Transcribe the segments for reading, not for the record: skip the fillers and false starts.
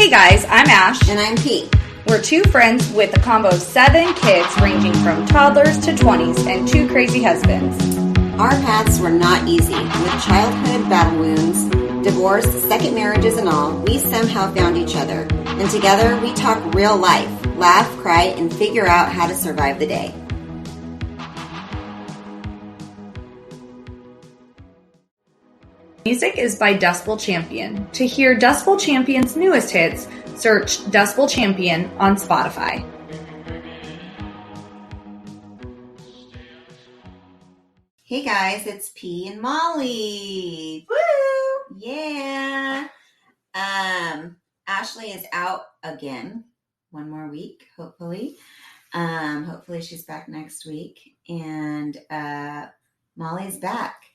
Hey guys, I'm Ash. And I'm Pete. We're two friends with a combo of 7 kids ranging from toddlers to 20s and 2 crazy husbands. Our paths were not easy. With childhood battle wounds, divorce, second marriages and all, we somehow found each other. And together we talk real life, laugh, cry, and figure out how to survive the day. Music is by Decibel Champion. To hear Decibel Champion's newest hits, search Decibel Champion on Spotify. Hey guys, it's P and Molly. Woo! Yeah. Ashley is out again. One more week, hopefully. Hopefully she's back next week. And Molly's back.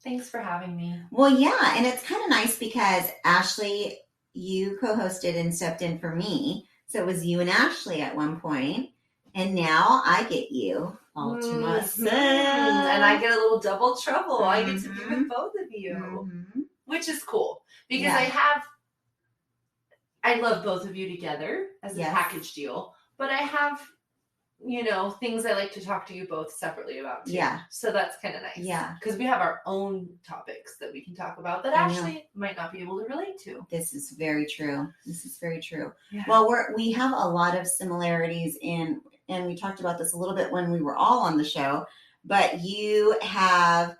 Thanks for having me. Well, yeah, and it's kind of nice because Ashley, you co-hosted and stepped in for me. So it was you and Ashley at one point, and now I get you all to myself. And I get a little double trouble. I get to be with both of you, which is cool because I love both of you together as a package deal, but I have, things I like to talk to you both separately about too. Yeah. So that's kind of nice. Yeah. Because we have our own topics that we can talk about that Ashley might not be able to relate to. This is very true. Yeah. Well, we have a lot of similarities and we talked about this a little bit when we were all on the show, but you have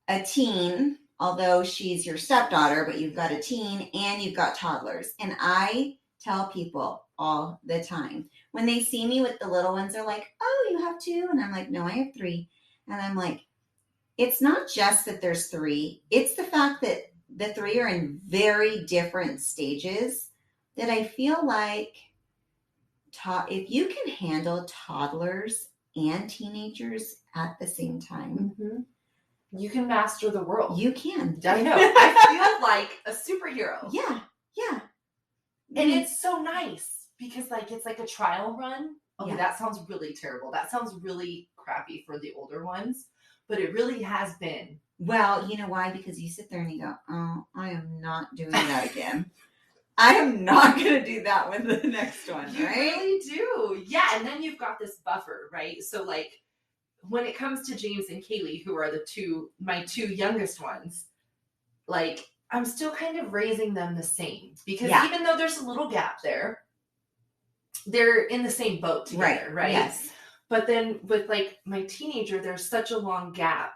a teen, although she's your stepdaughter, but you've got a teen and you've got toddlers. And I tell people all the time, when they see me with the little ones, they're like, oh, you have 2? And I'm like, no, I have 3. And I'm like, it's not just that there's 3. It's the fact that the 3 are in very different stages that I feel like if you can handle toddlers and teenagers at the same time, you can master the world. You can. I know. I feel like a superhero. Yeah. Yeah. And it's so nice because it's like a trial run. Okay, that sounds really terrible. That sounds really crappy for the older ones, but it really has been. Well, you know why? Because you sit there and you go, oh, I am not doing that again. I am not going to do that with the next one, right? You really do. Yeah, and then you've got this buffer, right? So, when it comes to James and Kaylee, who are my 2 youngest ones, I'm still kind of raising them the same. Because even though there's a little gap there, they're in the same boat together, right? Yes. But then with my teenager, there's such a long gap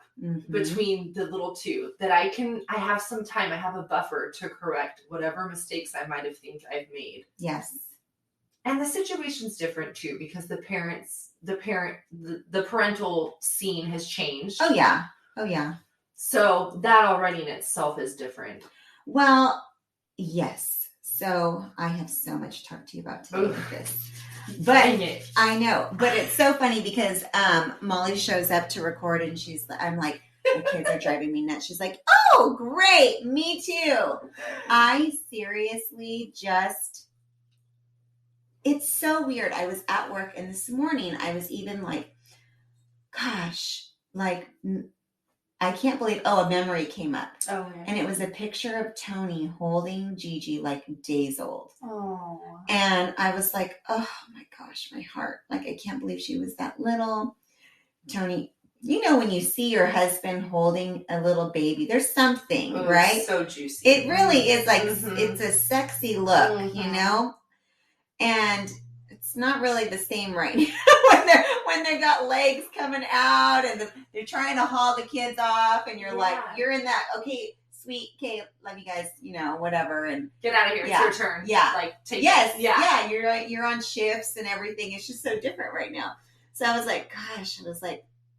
between the little 2 that I have some time. I have a buffer to correct whatever mistakes I might have think I've made. Yes. And the situation's different too, because the parental scene has changed. Oh yeah. Oh yeah. So that already in itself is different. Well, yes. So I have so much to talk to you about today with this. But I know, but it's so funny because Molly shows up to record and I'm like, the kids are driving me nuts. She's like, oh, great. Me too. I seriously it's so weird. I was at work and this morning I was even like, gosh, I can't believe, a memory came up. Oh, yeah. And it was a picture of Tony holding Gigi days old. Oh. And I was like, oh my gosh, my heart. I can't believe she was that little. Tony, when you see your husband holding a little baby, there's something, right? So juicy. It really is it's a sexy look, And it's not really the same right now when they got legs coming out and they're trying to haul the kids off and you're you're in that, okay, sweet, okay, love you guys, whatever, and get out of here. It's your turn. Yeah. Take it. Yeah. You're on shifts and everything. It's just so different right now. So I was like, gosh, I was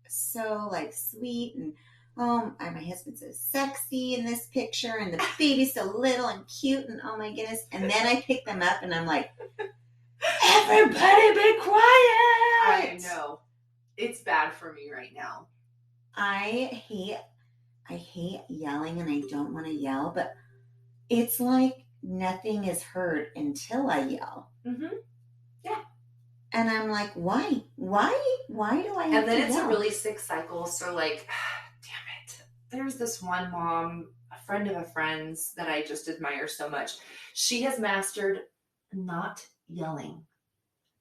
so sweet and my husband's so sexy in this picture and the baby's so little and cute and oh my goodness. And then I pick them up and I'm like, everybody be quiet. I know. It's bad for me right now. I hate yelling and I don't want to yell, but it's like nothing is heard until I yell. Yeah. And I'm like, why? Why do I have to yell? And then it's a really sick cycle. So damn it. There's this one mom friend of a friend's that I just admire so much. She has mastered not yelling.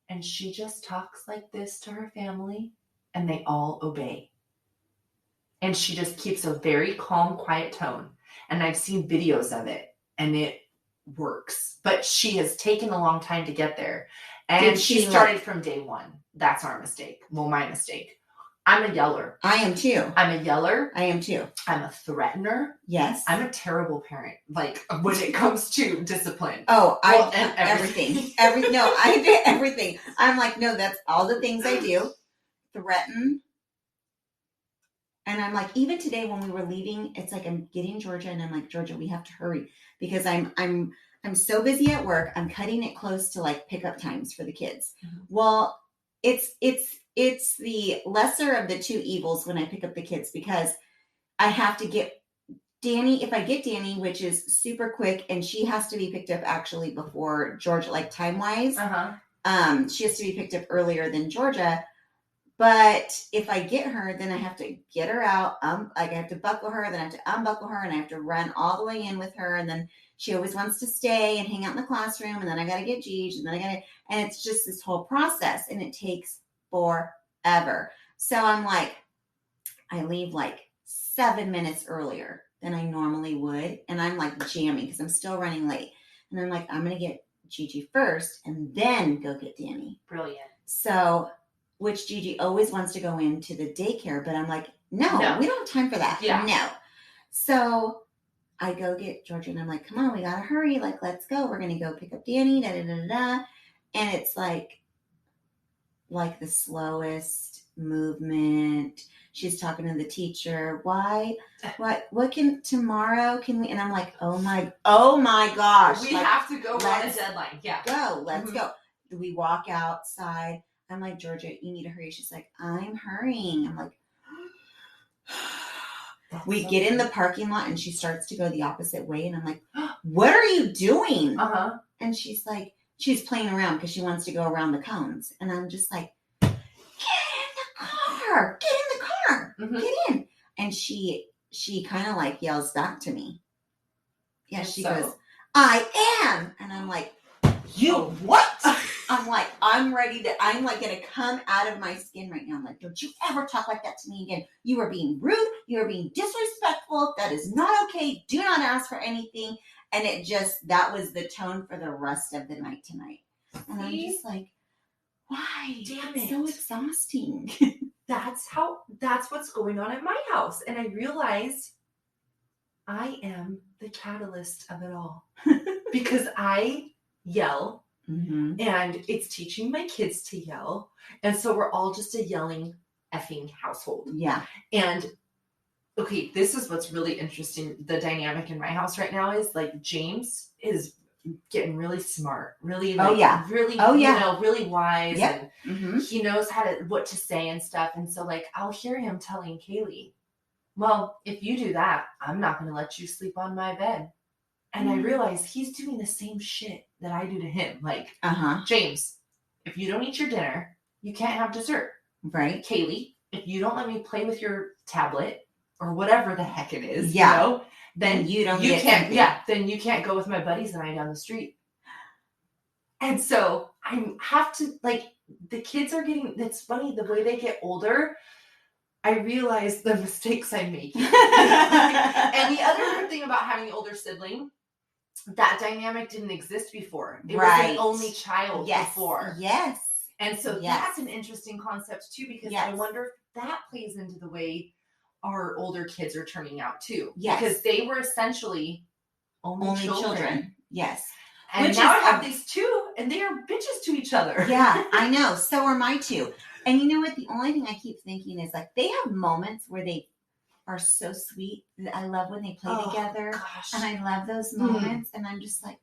And she just talks like this to her family, and they all obey. And she just keeps a very calm, quiet tone. And I've seen videos of it, and it works. But she has taken a long time to get there. And she started from day one. That's our mistake. Well, my mistake. I'm a yeller. I am too. I'm a yeller. I am too. I'm a threatener. Yes. I'm a terrible parent, like when it comes to discipline. Oh, everything. I do everything. I'm like, no, that's all the things I do. Threaten. And I'm like, even today when we were leaving, it's like I'm getting Georgia, and I'm like, Georgia, we have to hurry because I'm so busy at work. I'm cutting it close to like pickup times for the kids. Mm-hmm. Well, it's the lesser of the two evils when I pick up the kids, because I have to get Danny. If I get Danny, which is super quick, and she has to be picked up actually before Georgia, like time wise. She has to be picked up earlier than Georgia. But if I get her, then I have to get her out. Like I have to buckle her, then I have to unbuckle her, and I have to run all the way in with her. And then she always wants to stay and hang out in the classroom. And then I got to get Gigi, and then and it's just this whole process, and it takes forever. So I'm like, I leave like 7 minutes earlier than I normally would. And I'm like jamming because I'm still running late. And I'm like, I'm going to get Gigi first and then go get Danny. Brilliant. So, which Gigi always wants to go into the daycare, but I'm like, no, we don't have time for that. Yeah. No. So I go get Georgia, and I'm like, come on, we got to hurry. Like, let's go. We're going to go pick up Danny. Da, da, da, da. And it's like the slowest movement. She's talking to the teacher. What tomorrow can we? And I'm like, oh my gosh. We have to go on a deadline. Yeah. Let's go. We walk outside. I'm like, Georgia, you need to hurry. She's like, I'm hurrying. I'm like, we get in the parking lot, and she starts to go the opposite way. And I'm like, what are you doing? And she's like, she's playing around because she wants to go around the cones. And I'm just like, get in the car. Mm-hmm. Get in. And she kind of like yells back to me. Yeah, she goes, I am. And I'm like, you what? I'm like, I'm like going to come out of my skin right now. I'm like, don't you ever talk like that to me again. You are being rude. You are being disrespectful. That is not okay. Do not ask for anything. And that was the tone for the rest of the night tonight. And I'm just like, why? Damn it. So exhausting. That's what's going on at my house. And I realized I am the catalyst of it all because I yell. Mm-hmm. And it's teaching my kids to yell. And so we're all just a yelling effing household. Yeah. And okay, this is what's really interesting. The dynamic in my house right now is like James is getting really smart, really really wise. Yep. And mm-hmm. he knows what to say and stuff. And so like I'll hear him telling Kaylee, well, if you do that, I'm not going to let you sleep on my bed. And I realize he's doing the same shit that I do to him. Like, James, if you don't eat your dinner, you can't have dessert. Right. Kaylee, if you don't let me play with your tablet or whatever the heck it is, then then you can't go with my buddies and I down the street. And so I have to, like, the kids are it's funny, the way they get older, I realize the mistakes I'm making. And the other thing about having an older sibling, that dynamic didn't exist before. It was an only child before. Yes. And so that's an interesting concept too, because I wonder if that plays into the way our older kids are turning out too. Yes. Because they were essentially only children. Yes. And now I have these two, and they are bitches to each other. Yeah, I know. So are my two. And you know what? The only thing I keep thinking is like they have moments where they are so sweet. I love when they play together. Gosh. And I love those moments. And I'm just like,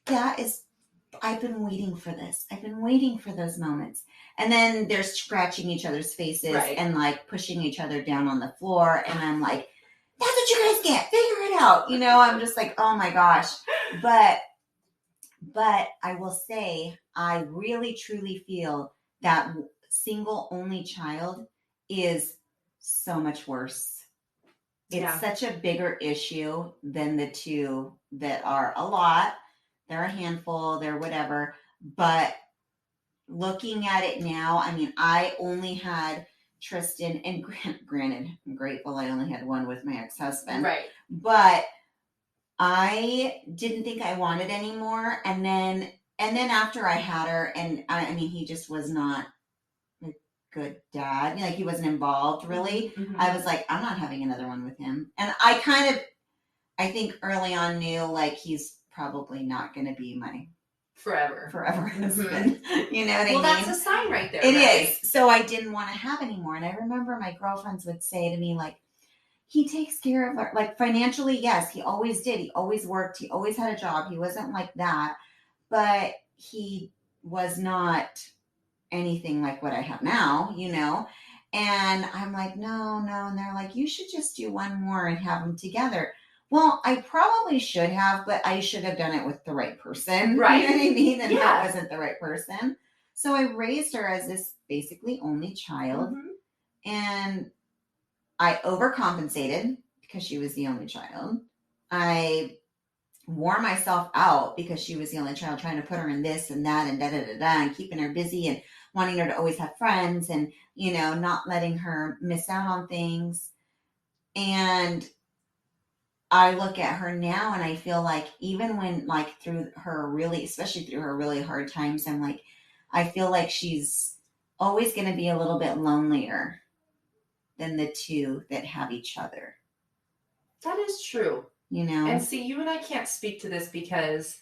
I've been waiting for this. I've been waiting for those moments. And then they're scratching each other's faces and like pushing each other down on the floor. And I'm like, that's what you guys get. Figure it out. You know, I'm just like, oh my gosh. But I will say, I really truly feel that single only child is so much worse It's such a bigger issue than the two that are a lot. They're a handful, they're whatever. But looking at it now, I mean, I only had Tristan, and granted, I'm grateful I only had one with my ex-husband. Right. But I didn't think I wanted any more. And then after I had her, and I mean, he just was not a good dad. Like, he wasn't involved really. Mm-hmm. I was like, I'm not having another one with him. And I think early on knew, like, he's probably not going to be my forever husband. You know what I mean? Well, that's a sign right there. It right? is. So I didn't want to have anymore. And I remember my girlfriends would say to me, like, he takes care of her, like, financially, yes, he always did. He always worked. He always had a job. He wasn't like that. But he was not anything like what I have now, you know? And I'm like, no. And they're like, you should just do one more and have them together. Well, I probably should have, but I should have done it with the right person. Right. You know what I mean? And that wasn't the right person. So I raised her as this basically only child. Mm-hmm. And I overcompensated because she was the only child. I wore myself out because she was the only child, trying to put her in this and that and da-da-da-da, and keeping her busy and wanting her to always have friends and, you know, not letting her miss out on things. And I look at her now and I feel like even when, like, through her really, especially through her really hard times, I'm like, I feel like she's always going to be a little bit lonelier than the two that have each other. That is true. You know? And see, you and I can't speak to this because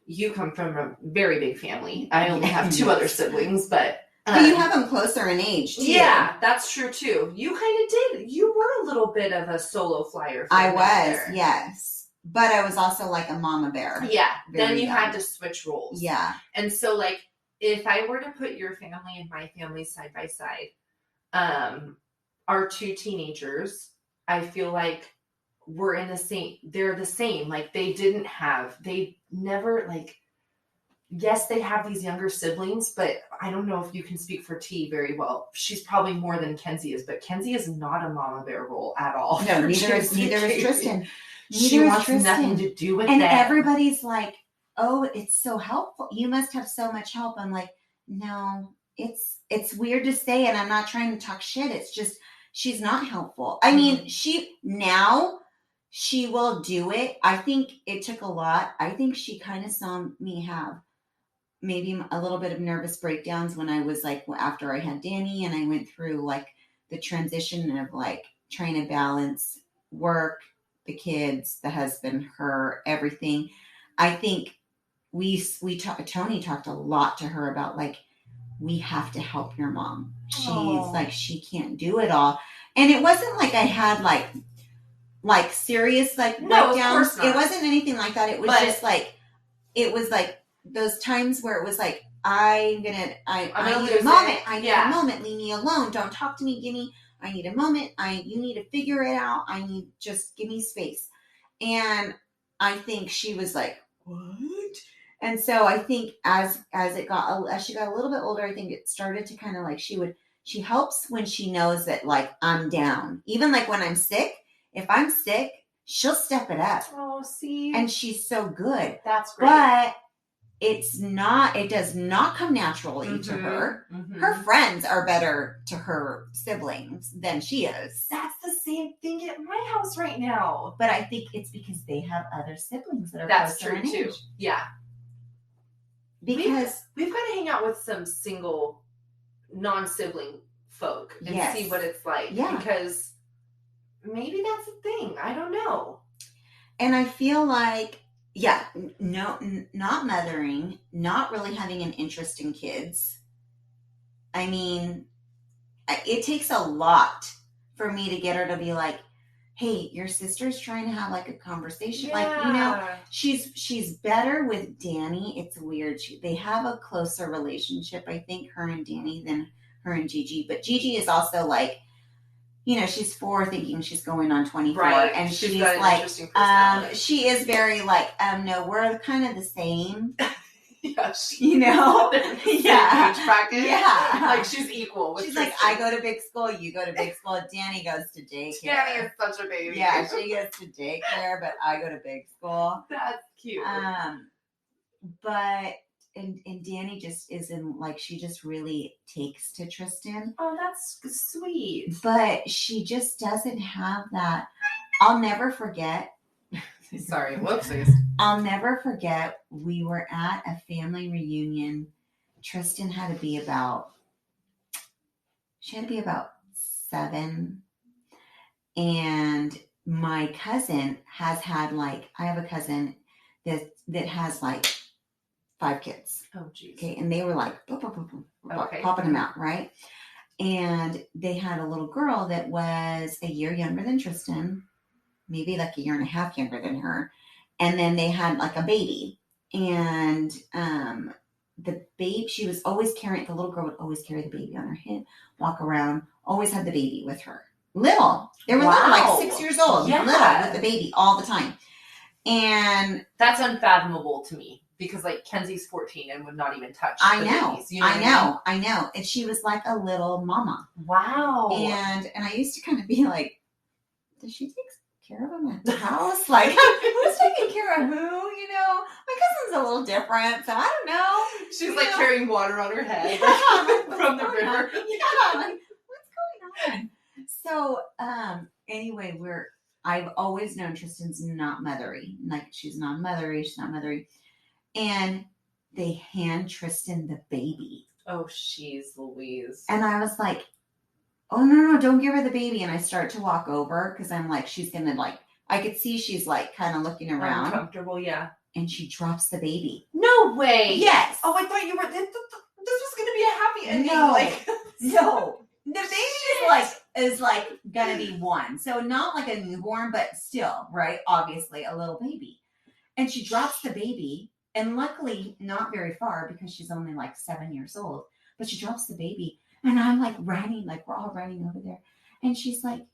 you come from a very big family. I only have two other siblings, but you have them closer in age, too. Yeah, that's true, too. You kind of did. You were a little bit of a solo flyer. I was, yes. But I was also like a mama bear. Yeah. Then you had to switch roles. Yeah. And so, like, if I were to put your family and my family side by side, our two teenagers, I feel like they're the same. Like, they never, like, yes, they have these younger siblings, but I don't know if you can speak for T very well. She's probably more than Kenzie is, but Kenzie is not a mama bear role at all. No, neither is Tristan. She wants nothing to do with and that. And everybody's like, oh, it's so helpful. You must have so much help. I'm like, no, it's weird to say, and I'm not trying to talk shit. It's just, she's not helpful. I mean, she will do it. I think it took a lot. I think she kind of saw me have maybe a little bit of nervous breakdowns when I was like, after I had Danny and I went through like the transition of like trying to balance work, the kids, the husband, her, everything. I think Tony talked a lot to her about like, we have to help your mom. She's like, she can't do it all. And it wasn't like I had like serious like breakdowns. Of course not. It wasn't anything like that. It was just like, it was like those times where it was like, I need a moment. I need a moment. Leave me alone. Don't talk to me. I need a moment. You need to figure it out. Just give me space. And I think she was like, what? And so I think as she got a little bit older, I think it started to kind of like, she helps when she knows that like I'm down. Even like when I'm sick, if I'm sick, she'll step it up. Oh, see. And she's so good. That's great. But it does not come naturally to her. Mm-hmm. Her friends are better to her siblings than she is. That's the same thing at my house right now. But I think it's because they have other siblings that are That's closer true too. Age. Yeah. Because we've got to hang out with some single non-sibling folk and see what it's like. Yeah. Because maybe that's a thing. I don't know. And I feel like, no, not mothering, not really having an interest in kids. I mean, it takes a lot for me to get her to be like, hey, your sister's trying to have like a conversation. Yeah. Like, you know, she's better with Danny. It's weird. They have a closer relationship, I think, her and Danny than her and Gigi. But Gigi is also like, you know, she's 4 thinking she's going on 24. Right. And she's got an like, interesting personality. she is very like, no, we're kind of the same. Yeah, you know? Yeah. Age bracket. Yeah. Like she's equal with She's Tristan. like, I go to big school, you go to big school. Danny goes to daycare. Danny is such a baby. Yeah, she goes to daycare, but I go to big school. That's cute. But and Danny just isn't like, she just really takes to Tristan. Oh, that's sweet. But she just doesn't have that. I'll never forget. Sorry, whoopsies. I'll never forget, we were at a family reunion. Tristan had to be about 7. And my cousin has had like, I have a cousin that has like 5 kids. Oh, geez. Okay. And they were like, popping them out. Right. And they had a little girl that was a year younger than Tristan, maybe like a year and a half younger than her. And then they had like a baby. And the babe, she was always carrying, the little girl would always carry the baby on her hip, walk around, always had the baby with her. Little. They were little, like 6 years old. Yeah. Little with the baby all the time. And that's unfathomable to me because like Kenzie's 14 and would not even touch I the know. babies, you know I know. And she was like a little mama. Wow. And I used to kind of be like, does she take care of him at the house? Like, who's taking care of who? You know, my cousin's a little different, so I don't know. She's like carrying water on her head from the river. Yeah, like, what's going on? So, anyway, I've always known Tristan's not mothery. Like, she's not mothery. And they hand Tristan the baby. Oh, she's Louise. And I was like, oh, no, don't give her the baby. And I start to walk over because I'm like, she's going to like, I could see she's like kind of looking around. Uncomfortable, yeah. And she drops the baby. No way. Yes. Oh, I thought you were, this was going to be a happy ending. No. Like, no. The baby is like going to be 1. So not like a newborn, but still, right? Obviously a little baby. And she drops the baby. And luckily not very far because she's only like 7 years old. But she drops the baby. And I'm like running, like we're all running over there. And she's like,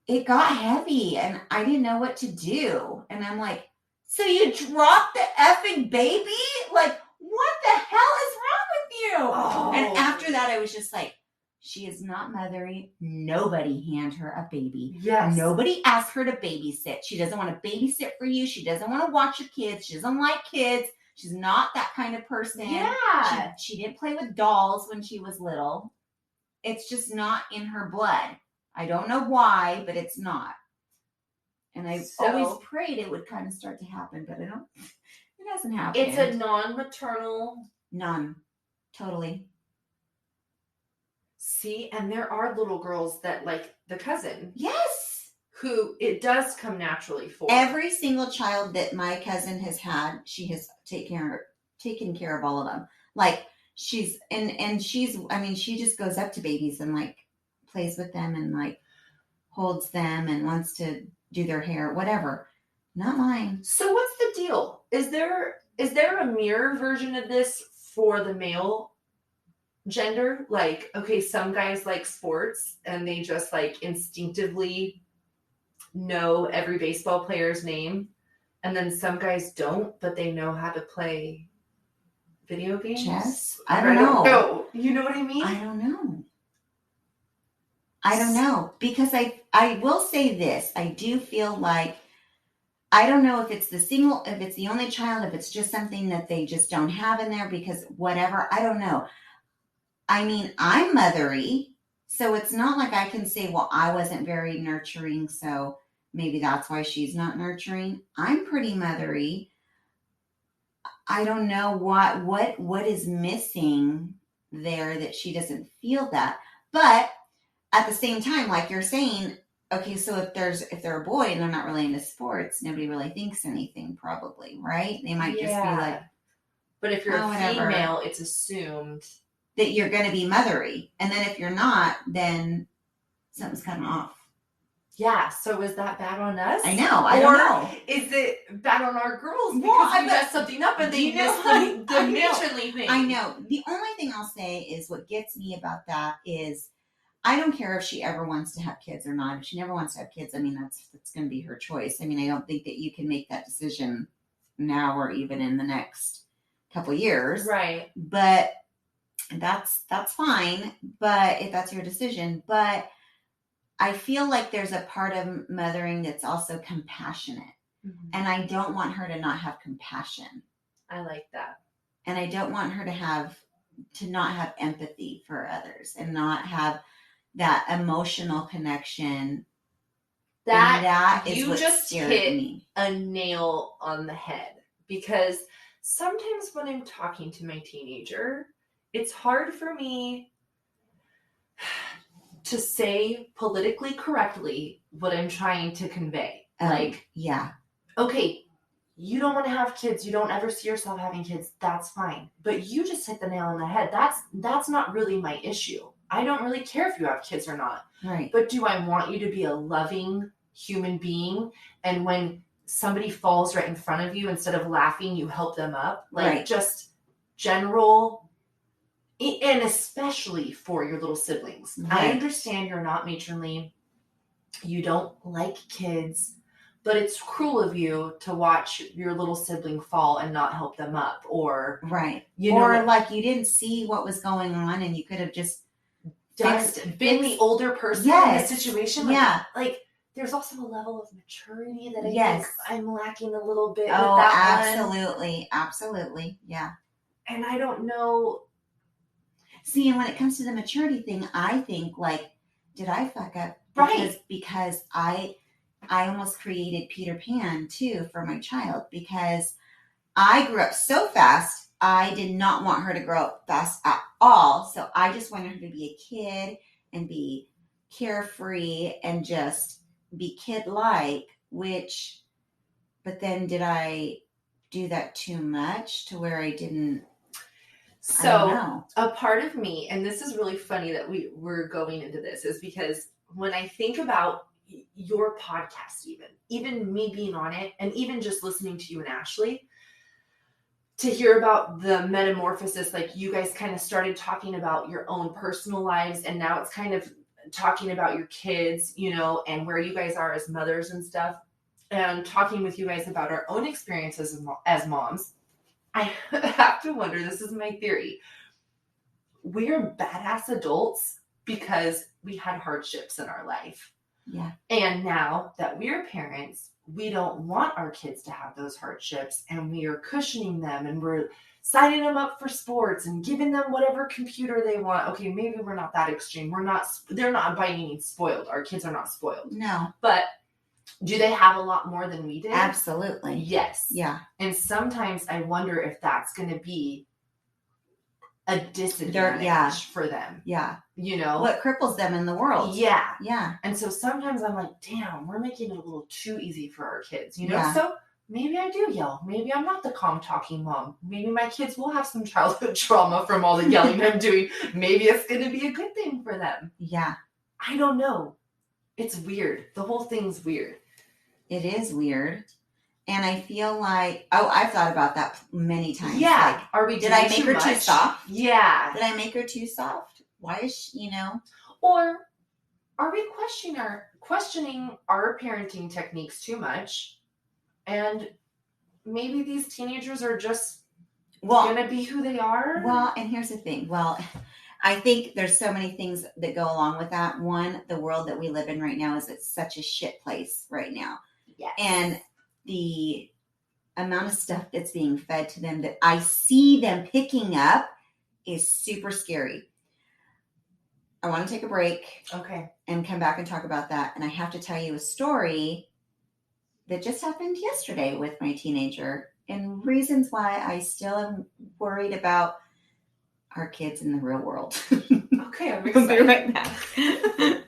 it got heavy and I didn't know what to do. And I'm like, so you dropped the effing baby? Like, what the hell is wrong with you? Oh. And after that, I was just like, she is not mothering. Nobody hand her a baby. Yes. Nobody asked her to babysit. She doesn't want to babysit for you. She doesn't want to watch your kids. She doesn't like kids. She's not that kind of person. Yeah. She didn't play with dolls when she was little. It's just not in her blood. I don't know why, but it's not. And I always prayed it would kind of start to happen, but it hasn't happened. It's a non-maternal. None. Totally. See, and there are little girls that like the cousin. Yes. Who it does come naturally for. Every single child that my cousin has had, she has taken care of all of them. Like she just goes up to babies and like plays with them and like holds them and wants to do their hair, whatever. Not mine. So what's the deal? Is there a mirror version of this for the male gender? Like, okay, some guys like sports and they just like instinctively know every baseball player's name, and then some guys don't, but they know how to play video games. Chess? I don't know. You know what I mean? I don't know because I will say this. I do feel like I don't know if it's the only child, if it's just something that they just don't have in there because whatever. I don't know. I mean, I'm mothery, so it's not like I can say, well, I wasn't very nurturing, so maybe that's why she's not nurturing. I'm pretty mothery. I don't know what is missing there that she doesn't feel that. But at the same time, like you're saying, okay, so if they're a boy and they're not really into sports, nobody really thinks anything probably, right? They might just be like, but if you're a whatever. female, it's assumed that you're going to be mothery. And then if you're not, then something's kind of off. Yeah. So is that bad on us? I know. I don't know. Is it bad on our girls because Well, we messed something up and they missed the matronly thing? I know. The only thing I'll say is what gets me about that is I don't care if she ever wants to have kids or not. If she never wants to have kids, I mean, that's going to be her choice. I mean, I don't think that you can make that decision now or even in the next couple years. Right. But that's fine. But if that's your decision, but I feel like there's a part of mothering that's also compassionate. Mm-hmm. And I don't want her to not have compassion. I like that. And I don't want her to not have empathy for others and not have that emotional connection. That is you what just scared hit me. a nail on the head, because sometimes when I'm talking to my teenager, it's hard for me to say politically correctly what I'm trying to convey. Okay, you don't want to have kids. You don't ever see yourself having kids. That's fine. But you just hit the nail on the head. That's not really my issue. I don't really care if you have kids or not. Right. But do I want you to be a loving human being? And when somebody falls right in front of you, instead of laughing, you help them up? Right. Just general, and especially for your little siblings. Right. I understand you're not matronly. You don't like kids. But it's cruel of you to watch your little sibling fall and not help them up, or right, you you didn't see what was going on, and you could have just been the older person in the situation. Like there's also a level of maturity that I think I'm lacking a little bit. Oh, with that absolutely, yeah. And I don't know. See, and when it comes to the maturity thing, I think did I fuck up? Because I almost created Peter Pan too for my child, because I grew up so fast. I did not want her to grow up fast at all. So I just wanted her to be a kid and be carefree and just be kid-like, but then did I do that too much to where I didn't? So I don't know. A part of me, and this is really funny that we're going into this, is because when I think about your podcast, even me being on it, and even just listening to you and Ashley, to hear about the metamorphosis, like you guys kind of started talking about your own personal lives, and now it's kind of talking about your kids, and where you guys are as mothers and stuff, and talking with you guys about our own experiences as moms. I have to wonder, this is my theory, we're badass adults because we had hardships in our life. Yeah. And now that we're parents, we don't want our kids to have those hardships, and we are cushioning them, and we're signing them up for sports and giving them whatever computer they want. Okay, maybe we're not that extreme. They're not by any means spoiled. Our kids are not spoiled. No. But do they have a lot more than we did? Absolutely. Yes. Yeah. And sometimes I wonder if that's going to be a disadvantage for them. Yeah. What cripples them in the world. Yeah. Yeah. And so sometimes I'm like, damn, we're making it a little too easy for our kids, Yeah. So maybe I do yell. Maybe I'm not the calm talking mom. Maybe my kids will have some childhood trauma from all the yelling I'm doing. Maybe it's going to be a good thing for them. Yeah. I don't know. It's weird. The whole thing's weird. It is weird. And I feel like, I've thought about that many times. Yeah. Did I make her too soft? Yeah. Did I make her too soft? Why is she, Or are we questioning our parenting techniques too much? And maybe these teenagers are just going to be who they are? Well, and here's the thing. Well, I think there's so many things that go along with that. One, the world that we live in right now it's such a shit place right now. Yes. And the amount of stuff that's being fed to them that I see them picking up is super scary. I want to take a break. Okay. And come back and talk about that. And I have to tell you a story that just happened yesterday with my teenager, and reasons why I still am worried about our kids in the real world. Okay, I'm excited. We'll be right back.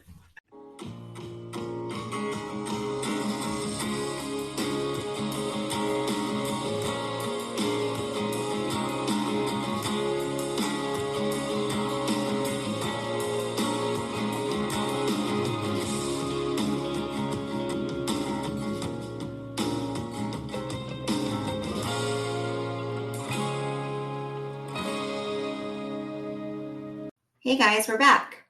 Hey guys, we're back.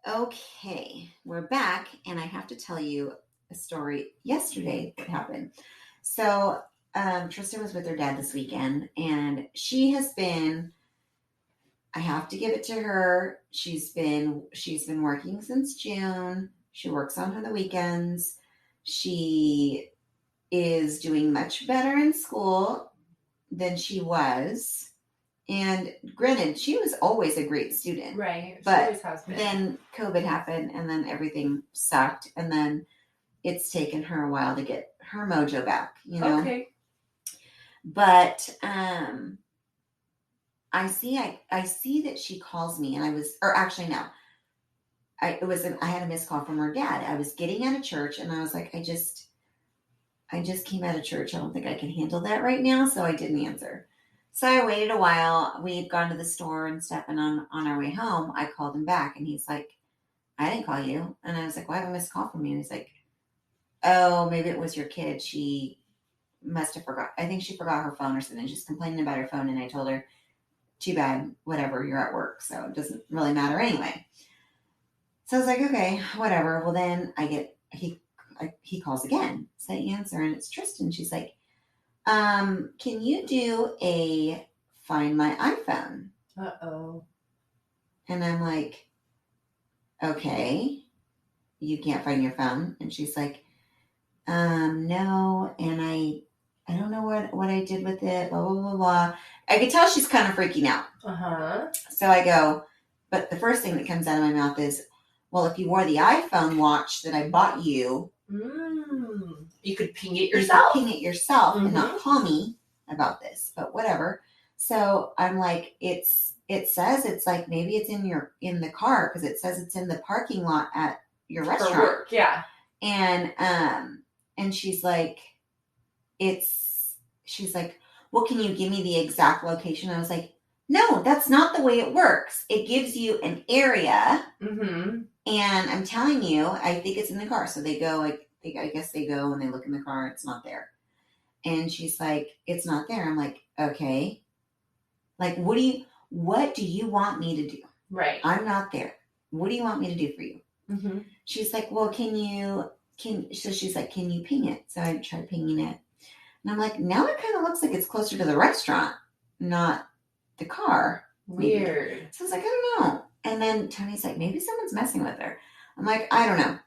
Okay, we're back, and I have to tell you a story yesterday that happened. So Tristan was with her dad this weekend, and she has been, I have to give it to her. She's been working since June. She works on the weekends. She is doing much better in school than she was. And granted, she was always a great student. Right. But she always has been. Then COVID happened, and then everything sucked. And then it's taken her a while to get her mojo back, you know? Okay. But I see that she calls me, and I had a missed call from her dad. I was getting out of church, and I was like, I just came out of church. I don't think I can handle that right now, so I didn't answer. So I waited a while. We had gone to the store and stuff, and on our way home, I called him back, and he's like, I didn't call you. And I was like, well, I have a missed call from you. And he's like, oh, maybe it was your kid. She must have forgot. I think she forgot her phone or something. She's complaining about her phone, and I told her, too bad, whatever, you're at work, so it doesn't really matter anyway. So I was like, okay, whatever. Well, then he calls again. So I answer, and it's Tristan. She's like, can you do a Find My iPhone? Uh-oh. And I'm like, okay, you can't find your phone? And she's like, no, and I don't know what I did with it, blah, blah, blah, blah. I could tell she's kind of freaking out. Uh-huh. So I go, but the first thing that comes out of my mouth is, well, if you wore the iPhone watch that I bought you, you could ping it yourself. And not call me about this, but whatever. So I'm like, it says it's like, maybe it's in the car, because it says it's in the parking lot at your restaurant. For work, yeah. And she's like, well, can you give me the exact location? I was like, no, that's not the way it works. It gives you an area. Mm-hmm. And I'm telling you, I think it's in the car. So they go, I guess they go and they look in the car. It's not there. And she's like, it's not there. I'm like, okay. Like, what do you want me to do? Right. I'm not there. What do you want me to do for you? Mm-hmm. She's like, well, so she's like, can you ping it? So I tried pinging it. And I'm like, now it kind of looks like it's closer to the restaurant, not the car. Weird. Maybe. So I was like, I don't know. And then Tony's like, maybe someone's messing with her. I'm like, I don't know.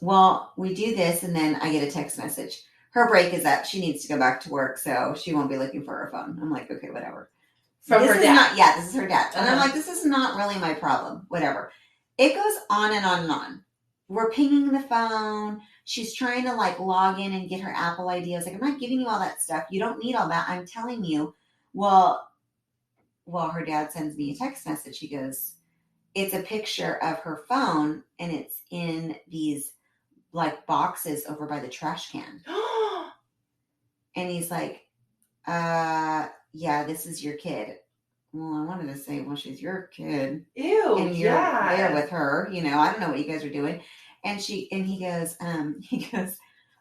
Well, we do this, and then I get a text message. Her break is up. She needs to go back to work, so she won't be looking for her phone. I'm like, okay, whatever. From her dad. This is her dad. And I'm like, this is not really my problem. Whatever. It goes on and on and on. We're pinging the phone. She's trying to like log in and get her Apple ID. I was like, I'm not giving you all that stuff. You don't need all that. I'm telling you. Well, her dad sends me a text message. He goes, it's a picture of her phone, and it's in these like boxes over by the trash can. And he's like, yeah, this is your kid. Well, I wanted to say, well, she's your kid. Ew, and you're there with her. You know, I don't know what you guys are doing. And he goes,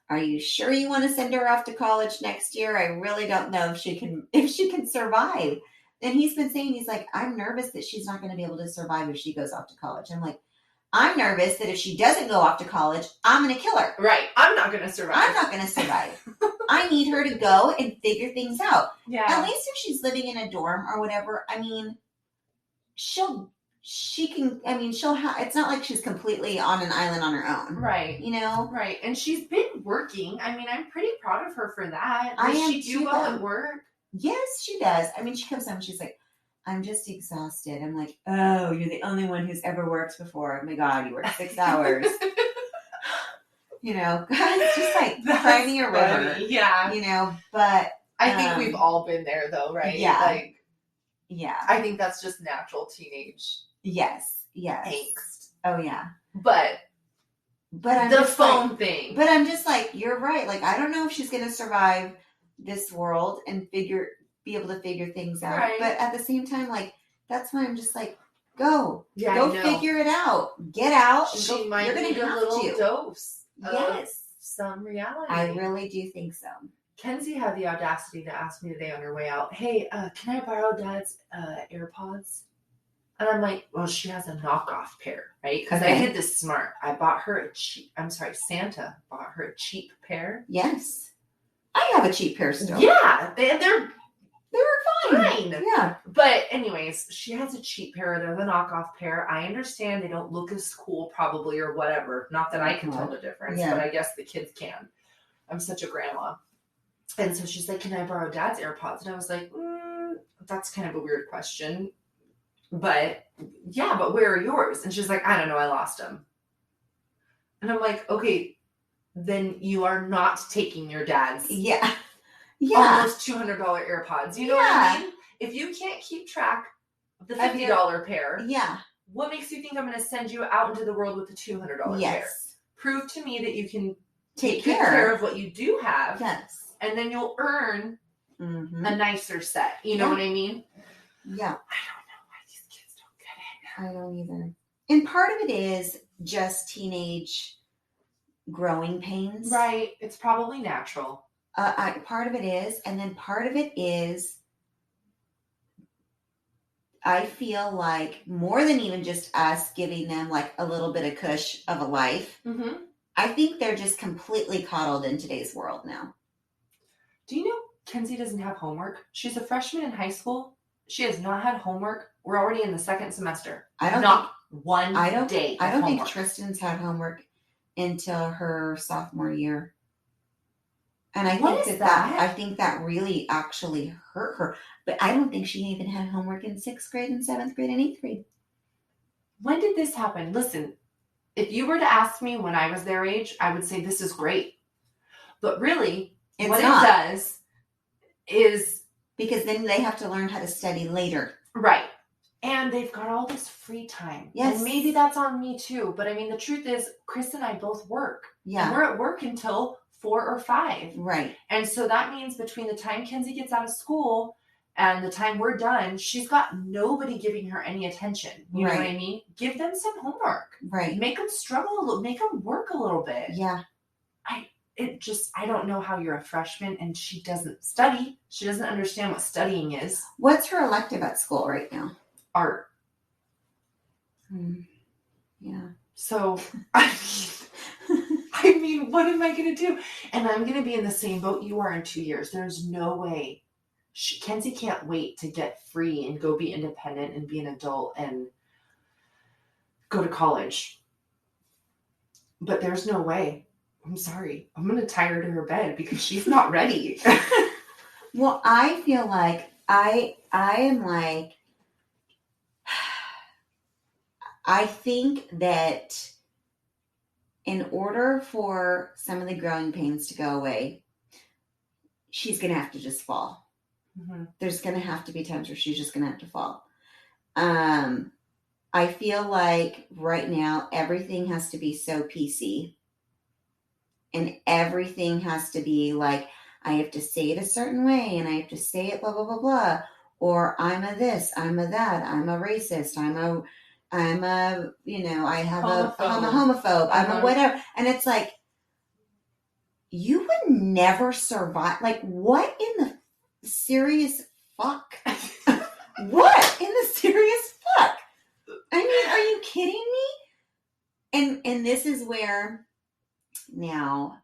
are you sure you want to send her off to college next year? I really don't know if she can survive. And he's been saying, he's like, I'm nervous that she's not going to be able to survive if she goes off to college. I'm like, I'm nervous that if she doesn't go off to college, I'm going to kill her. Right. I'm not going to survive. I need her to go and figure things out. Yeah. At least if she's living in a dorm or whatever, I mean, it's not like she's completely on an island on her own. Right. You know? Right. And she's been working. I mean, I'm pretty proud of her for that. Does she do well at work? Yes, she does. I mean, she comes home and she's like, I'm just exhausted. I'm like, oh, you're the only one who's ever worked before. Oh my God, you work 6 hours. You know, it's just like crying a river. Yeah. You know, but I think we've all been there though, right? Yeah. Like, yeah. I think that's just natural teenage angst. Oh yeah. But I'm the phone thing. But I'm just like, you're right. Like, I don't know if she's gonna survive this world and be able to figure things out. Right. But at the same time, like, that's why I'm just like, go figure it out. Get out. And she might you're gonna need a little dose. Yes. Some reality. I really do think so. Kenzie had the audacity to ask me today on her way out, hey, can I borrow Dad's AirPods? And I'm like, well, she has a knockoff pair, right? Because I did this smart. I bought her Santa bought her a cheap pair. Yes. I have a cheap pair still. Yeah, they were fine. Yeah. But anyways, she has a cheap pair. They're the knockoff pair. I understand they don't look as cool probably or whatever. Not that I can tell the difference, but I guess the kids can. I'm such a grandma. And so she's like, can I borrow Dad's AirPods? And I was like, that's kind of a weird question. But yeah, but where are yours? And she's like, I don't know. I lost them. And I'm like, okay, then you are not taking your dad's almost $200 AirPods. You know what I mean? If you can't keep track of the $50 pair, what makes you think I'm going to send you out into the world with the $200 pair? Prove to me that you can take good care of what you do have. Yes. And then you'll earn a nicer set. You know what I mean? Yeah. I don't know why these kids don't get it. I don't either. And part of it is just teenage growing pains. Right. It's probably natural. Part of it is. And then part of it is, I feel like more than even just us giving them like a little bit of cush of a life, I think they're just completely coddled in today's world now. Do you know Kenzie doesn't have homework? She's a freshman in high school. She has not had homework. We're already in the second semester. I don't think Tristan's had homework until her sophomore year. And I think I think that really actually hurt her. But I don't think she even had homework in 6th grade and 7th grade and 8th grade. When did this happen? Listen, if you were to ask me when I was their age, I would say this is great. But really, it does is... Because then they have to learn how to study later. Right. And they've got all this free time. Yes. And maybe that's on me too. But I mean, the truth is, Chris and I both work. Yeah. And we're at work until 4 or 5. Right. And so that means between the time Kenzie gets out of school and the time we're done, she's got nobody giving her any attention. You know what I mean? Give them some homework. Right. Make them struggle a little, make them work a little bit. Yeah. I don't know how you're a freshman and she doesn't study. She doesn't understand what studying is. What's her elective at school right now? Art. Yeah. So, I mean, what am I going to do? And I'm going to be in the same boat you are in 2 years. There's no way. Kenzie can't wait to get free and go be independent and be an adult and go to college. But there's no way. I'm sorry. I'm going to tie her to her bed because she's not ready. Well, I feel like I am like, I think that in order for some of the growing pains to go away, she's going to have to just fall. There's going to have to be times where she's just going to have to fall. I feel like right now everything has to be so PC. And everything has to be like, I have to say it a certain way and I have to say it blah, blah, blah, blah. Or I'm a this, I'm a that, I'm a racist, I'm a, I'm a homophobe, I'm a whatever. And it's like, you would never survive. Like, what in the serious fuck? What in the serious fuck? I mean, are you kidding me? And this is where... Now,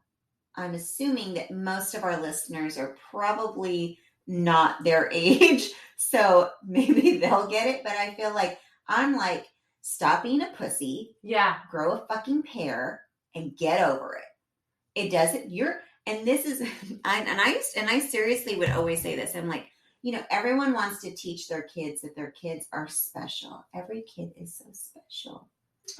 I'm assuming that most of our listeners are probably not their age, so maybe they'll get it, but I feel like I'm like, stop being a pussy. Yeah. Grow a fucking pair and get over it. It doesn't, and this is, I seriously would always say this. I'm like, everyone wants to teach their kids that their kids are special. Every kid is so special.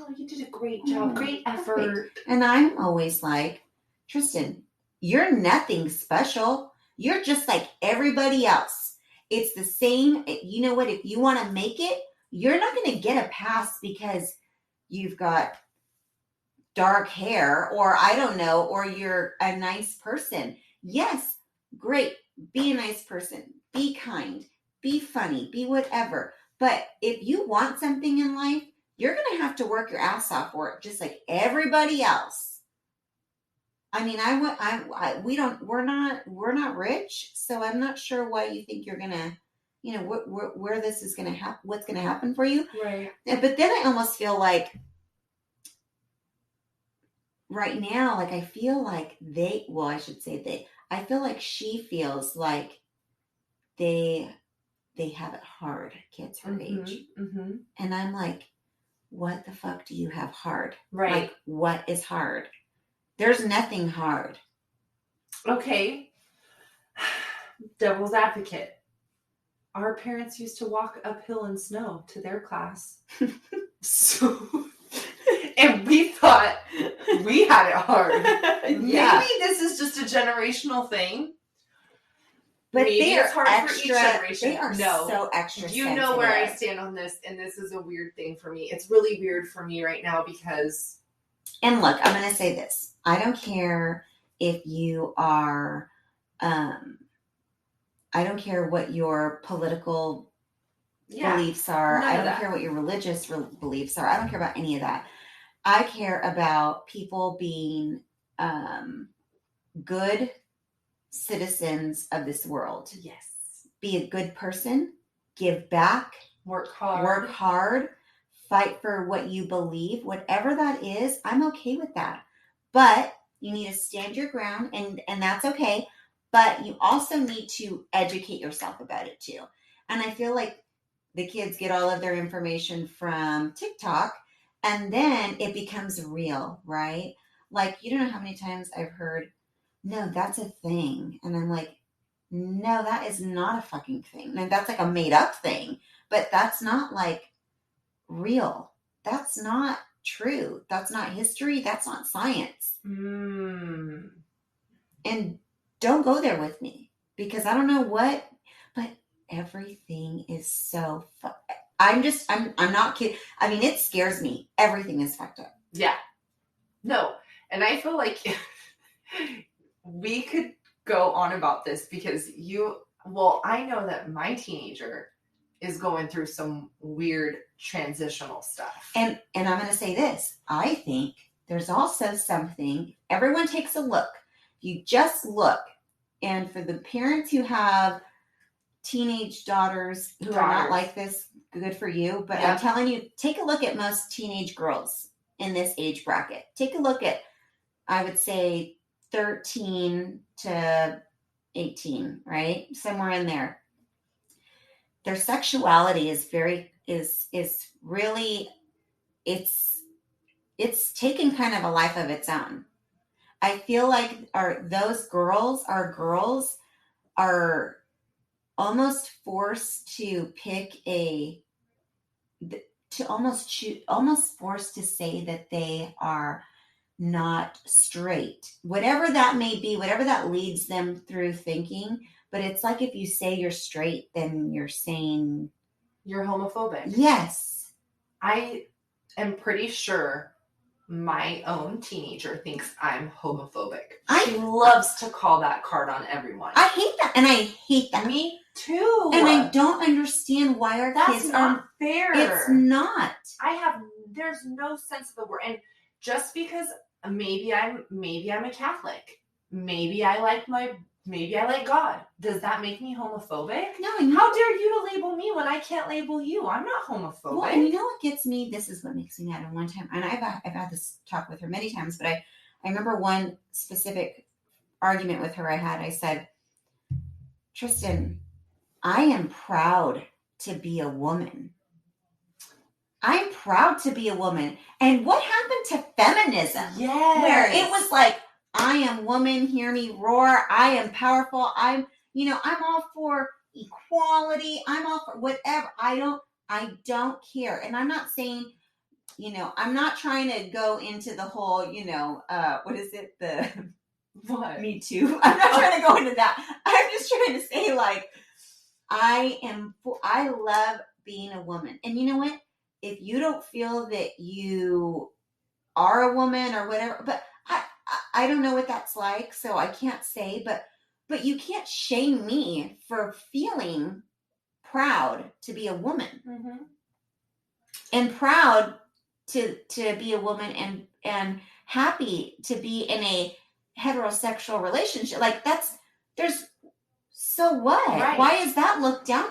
Oh, you did a great job. Great effort. And I'm always like, Tristan, you're nothing special. You're just like everybody else. It's the same. You know what? If you want to make it, you're not going to get a pass because you've got dark hair or I don't know, or you're a nice person. Yes, great. Be a nice person. Be kind. Be funny. Be whatever. But if you want something in life, you're going to have to work your ass off for it, just like everybody else. I mean, we're not rich, so I'm not sure why you think you're going to, where this is going to happen, what's going to happen for you. Right. But then I almost feel like right now, like I feel like I feel like she feels like they have it hard, kids her age. Mm-hmm. And I'm like, what the fuck do you have hard? Right. Like, what is hard? There's nothing hard. Okay. Devil's advocate. Our parents used to walk uphill in snow to their class. So, and we thought we had it hard. Yeah. Maybe this is just a generational thing. But Maybe they are it's hard extra, for each generation. They are no, so extra you know where I sensitive. stand on this, and this is a weird thing for me. It's really weird for me right now because... And look, I'm going to say this. I don't care if you are... I don't care what your political beliefs are. I don't care what your religious beliefs are. I don't care about any of that. I care about people being good citizens of this world. Yes. Be a good person. Give back. Work hard. Fight for what you believe. Whatever that is, I'm okay with that. But you need to stand your ground, and that's okay. But you also need to educate yourself about it too. And I feel like the kids get all of their information from TikTok, and then it becomes real, right? Like, you don't know how many times I've heard, no, that's a thing. And I'm like, no, that is not a fucking thing. And that's like a made up thing, but that's not like real. That's not true. That's not history. That's not science. And don't go there with me, because I don't know what, but everything is so I'm not kidding. I mean, it scares me. Everything is fucked up. Yeah. No. And I feel like we could go on about this because I know that my teenager is going through some weird transitional stuff. And I'm going to say this. I think there's also something, everyone takes a look. You just look. And for the parents who have teenage daughters who are not like this, good for you. But I'm telling you, take a look at most teenage girls in this age bracket. Take a look at, I would say, 13 to 18, right? Somewhere in there. Their sexuality is really, it's taken kind of a life of its own. I feel like those girls are almost forced to almost forced to say that they are not straight, whatever that may be, whatever that leads them through thinking. But it's like, if you say you're straight, then you're saying you're homophobic. Yes. I am pretty sure my own teenager thinks I'm homophobic. She loves to call that card on everyone. I hate that. And I hate that. Me too. And I don't understand why our kids not fair. It's not. There's no sense of the word. And just because maybe I'm a Catholic. Maybe I like God. Does that make me homophobic? No. How dare you to label me when I can't label you? I'm not homophobic. Well, and you know what gets me? This is what makes me mad. And one time, and I've had this talk with her many times, but I remember one specific argument with her I had. I said, Tristan, I am proud to be a woman. I'm proud to be a woman. And what happened to feminism? Yes. Where it was like, I am woman, hear me roar. I am powerful. I'm all for equality. I'm all for whatever. I don't care. And I'm not saying, I'm not trying to go into the whole, what is it? What? Me too. I'm not trying to go into that. I'm just trying to say, like, I love being a woman. And you know what? If you don't feel that you are a woman or whatever, but I don't know what that's like, so I can't say, but you can't shame me for feeling proud to be a woman. Mm-hmm. And proud to be a woman and happy to be in a heterosexual relationship. Like, so what? Right. Why is that looked down?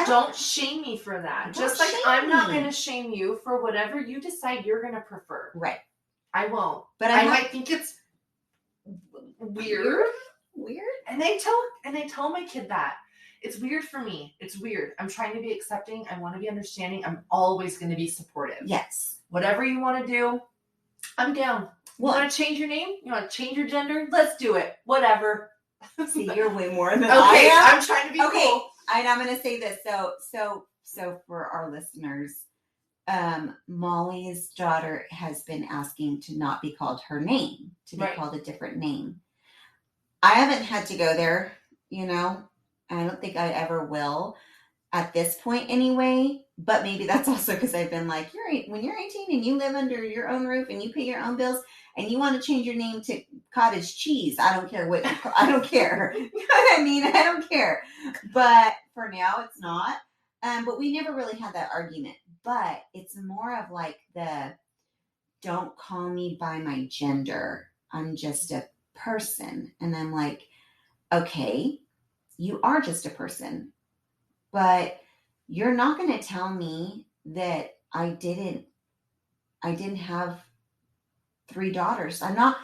Don't shame me for that. Just like I'm not going to shame you for whatever you decide you're going to prefer. Right. I won't. But I might think it's weird. weird? And I tell my kid that. It's weird for me. It's weird. I'm trying to be accepting. I want to be understanding. I'm always going to be supportive. Yes. Whatever you want to do, I'm down. You want to change your name? You want to change your gender? Let's do it. Whatever. See, you're way more than okay, I am. I'm trying to be cool. And I'm going to say this. So for our listeners, Molly's daughter has been asking to not be called her name, to be called a different name. I haven't had to go there, you know. I don't think I ever will at this point anyway. But maybe that's also because I've been like, when you're 18 and you live under your own roof and you pay your own bills and you want to change your name to cottage cheese, I don't care what I don't care. You know what I mean? I don't care. But for now, it's not. But we never really had that argument. But it's more of like don't call me by my gender. I'm just a person. And I'm like, okay, you are just a person. But you're not going to tell me that I didn't have 3 daughters. I'm not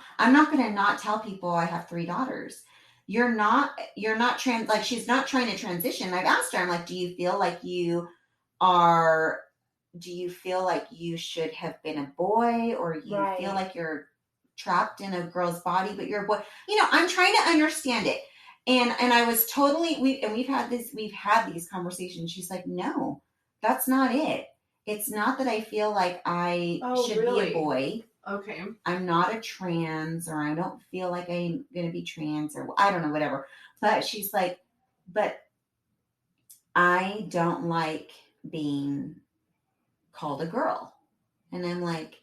going to not tell people I have 3 daughters. You're not like, she's not trying to transition. I've asked her, I'm like, do you feel like you should have been a boy, or you feel like you're trapped in a girl's body, but you're a boy? You know, I'm trying to understand it. And I was totally, we've had these conversations. She's like, no, that's not it. It's not that I feel like I should be a boy. Okay. I'm not a trans, or I don't feel like I'm going to be trans, or I don't know, whatever. But she's like, but I don't like being called a girl. And I'm like,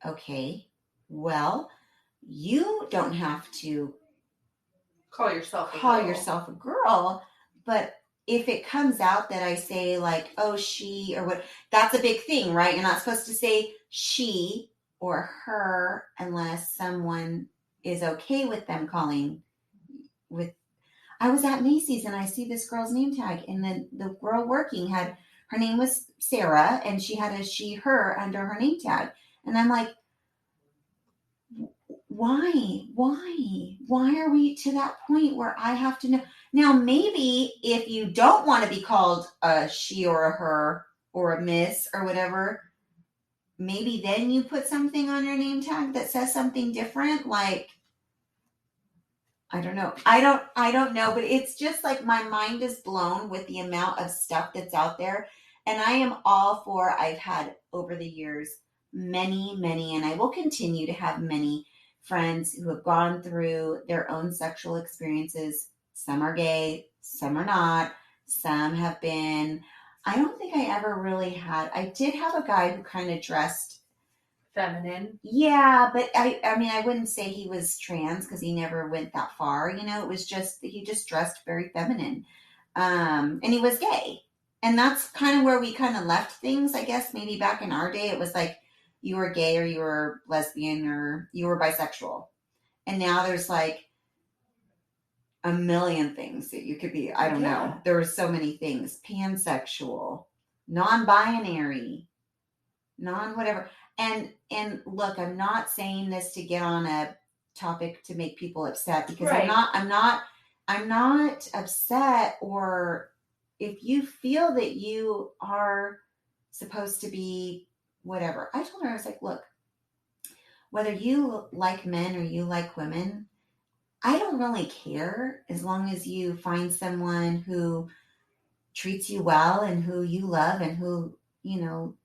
okay, well, you don't have to call yourself a girl, but if it comes out that I say like, oh, she, or what, that's a big thing, right? You're not supposed to say she or her unless someone is okay with them calling with. I was at Macy's and I see this girl's name tag, and then the girl working her name was Sarah, and she had a she, her under her name tag. And I'm like, why are we to that point where I have to know? Now, maybe if you don't want to be called a she or a her or a miss or whatever, maybe then you put something on your name tag that says something different. Like, I don't know. I don't know, but it's just like my mind is blown with the amount of stuff that's out there. And I am all for, I've had over the years many, and I will continue to have many friends who have gone through their own sexual experiences. Some are gay, some are not. Some have been, I don't think I ever really had, I did have a guy who kind of dressed feminine. Yeah, but I mean, I wouldn't say he was trans because he never went that far. You know, it was just, he just dressed very feminine. And he was gay. And that's kind of where we kind of left things, I guess. Maybe back in our day, it was like you were gay or you were lesbian or you were bisexual. And now there's like a million things that you could be. I don't know. There are so many things. Pansexual, non-binary, non-whatever. And look, I'm not saying this to get on a topic to make people upset, because I'm not upset. Or if you feel that you are supposed to be whatever. I told her, I was like, look, whether you like men or you like women, I don't really care, as long as you find someone who treats you well and who you love and who, you know,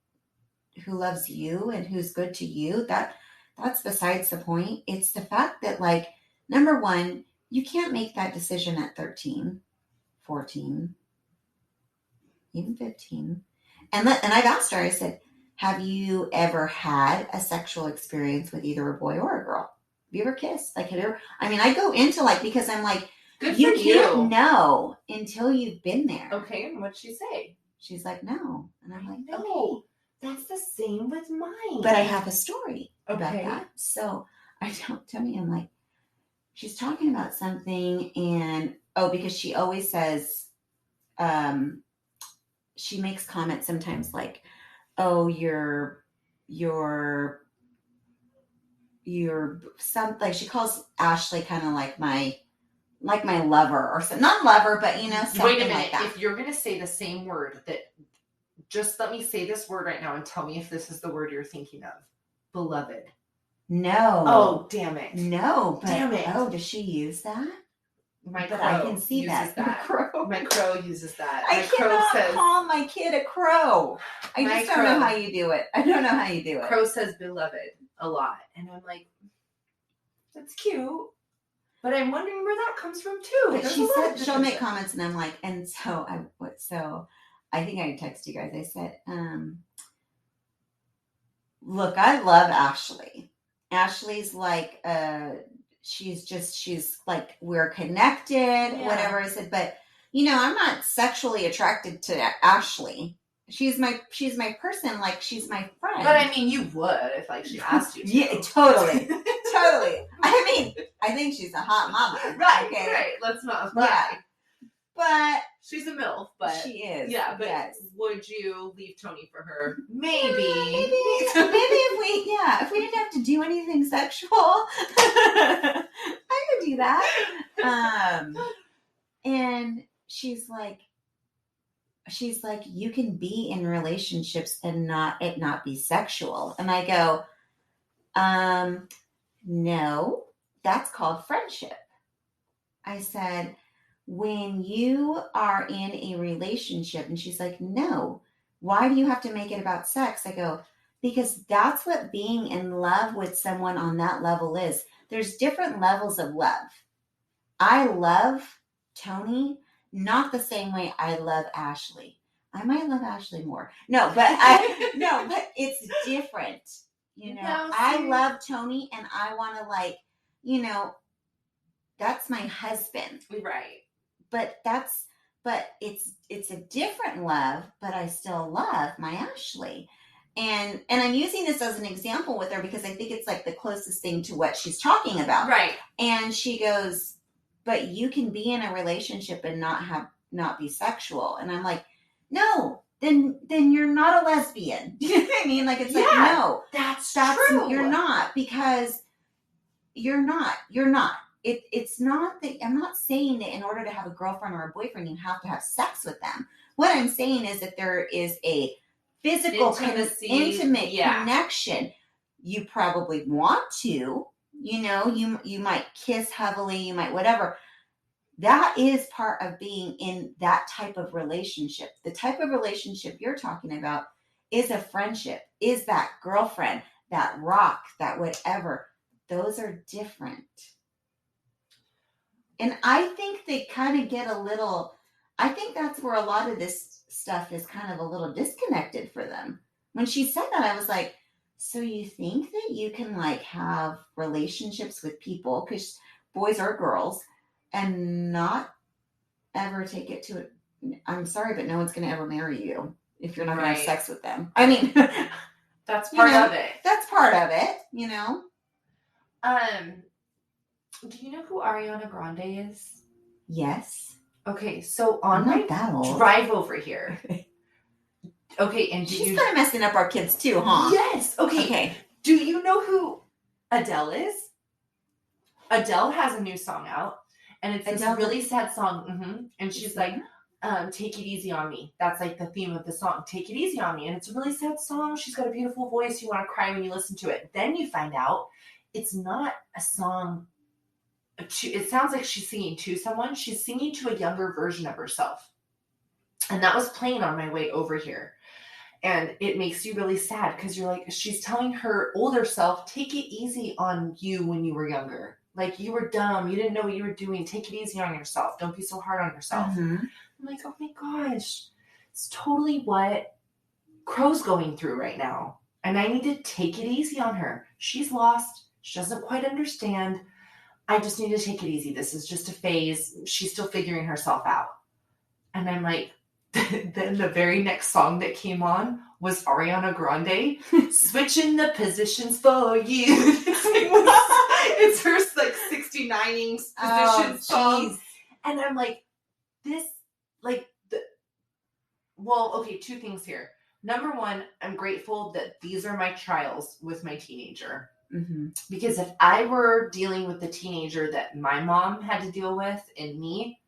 who loves you and who's good to you. That's besides the point. It's the fact that, like, number one, you can't make that decision at 13, 14, even 15. And I've asked her, I said, have you ever had a sexual experience with either a boy or a girl? Have you ever kissed? Like, I go into, like, because I'm like, you can't know until you've been there. Okay, and what'd she say? She's like, no. And I'm like, no. Okay. That's the same with mine. But I have a story about that. So I don't tell me, I'm like, she's talking about something, and because she always says, she makes comments sometimes like, oh, you're some, like, she calls Ashley kind of like my like my lover or something. Not lover, but, you know, something Wait a minute. like that. If you're going to say the same word just let me say this word right now and tell me if this is the word you're thinking of. Beloved. No. Oh, damn it. No, but damn it. Oh, does she use that? My but crow I can see uses that. Crow. My crow uses that. I My crow cannot says, call my kid a crow. I just don't know how you do it. I don't know how you do it. Crow says beloved a lot. And I'm like, that's cute. But I'm wondering where that comes from too. But she said she'll make comments, and I'm like, and so I think I text you guys. I said, look, I love Ashley. Ashley's like, she's like, we're connected, whatever. I said, but you know, I'm not sexually attracted to Ashley. She's my person, like she's my friend. But I mean, you would if like she asked you to. Yeah, totally. Totally. I mean, I think she's a hot mama. Right, okay. right. Let's not lie. Yeah. But she's a MILF, but she is. Yeah, but yes. Would you leave Tony for her? Maybe. Maybe if we didn't have to do anything sexual, I could do that. And she's like, you can be in relationships and it not be sexual. And I go, no, that's called friendship. I said, when you are in a relationship, and she's like, no, why do you have to make it about sex? I go, because that's what being in love with someone on that level is. There's different levels of love. I love Tony not the same way I love Ashley. I might love Ashley more. No, but it's different. You know, No, I love Tony, and I want to, like, you know, that's my husband. Right. But it's a different love, but I still love my Ashley. And I'm using this as an example with her because I think it's like the closest thing to what she's talking about. Right. And she goes, but you can be in a relationship and not be sexual. And I'm like, no, then you're not a lesbian. You know what I mean? Like, it's like, no, that's true. You're not, because you're not. It's not that I'm not saying that in order to have a girlfriend or a boyfriend, you have to have sex with them. What I'm saying is that there is a physical, intimate connection. You probably want to, you know, you might kiss heavily, you might whatever. That is part of being in that type of relationship. The type of relationship you're talking about is a friendship, is that girlfriend, that rock, that whatever. Those are different. And I think they kind of get I think that's where a lot of this stuff is kind of a little disconnected for them. When she said that, I was like, so you think that you can like have relationships with people, because boys or girls, and not ever take it to it? I'm sorry, but no one's going to ever marry you if you're not going to have sex with them. I mean, that's part of it. That's part of it, you know? Do you know who Ariana Grande is? Yes. Okay, so on my drive over here. Okay, and she's kind of messing up our kids too, huh? Yes. Okay. Do you know who Adele is? Adele has a new song out, and it's this really sad song. Mm-hmm. And she's like, "Take it easy on me." That's like the theme of the song. Take it easy on me, and it's a really sad song. She's got a beautiful voice. You want to cry when you listen to it. Then you find out it's not a song. It sounds like she's singing to someone. She's singing to a younger version of herself. And that was playing on my way over here. And it makes you really sad because you're like, she's telling her older self, take it easy on you when you were younger. Like, you were dumb. You didn't know what you were doing. Take it easy on yourself. Don't be so hard on yourself. Mm-hmm. I'm like, oh my gosh. It's totally what Crow's going through right now. And I need to take it easy on her. She's lost. She doesn't quite understand. I just need to take it easy. This is just a phase. She's still figuring herself out. And I'm like, then the very next song that came on was Ariana Grande, switching the positions for you. It's her like 69ing position song. And I'm like, two things here. Number one, I'm grateful that these are my trials with my teenager. Mm-hmm. Because if I were dealing with the teenager that my mom had to deal with and me,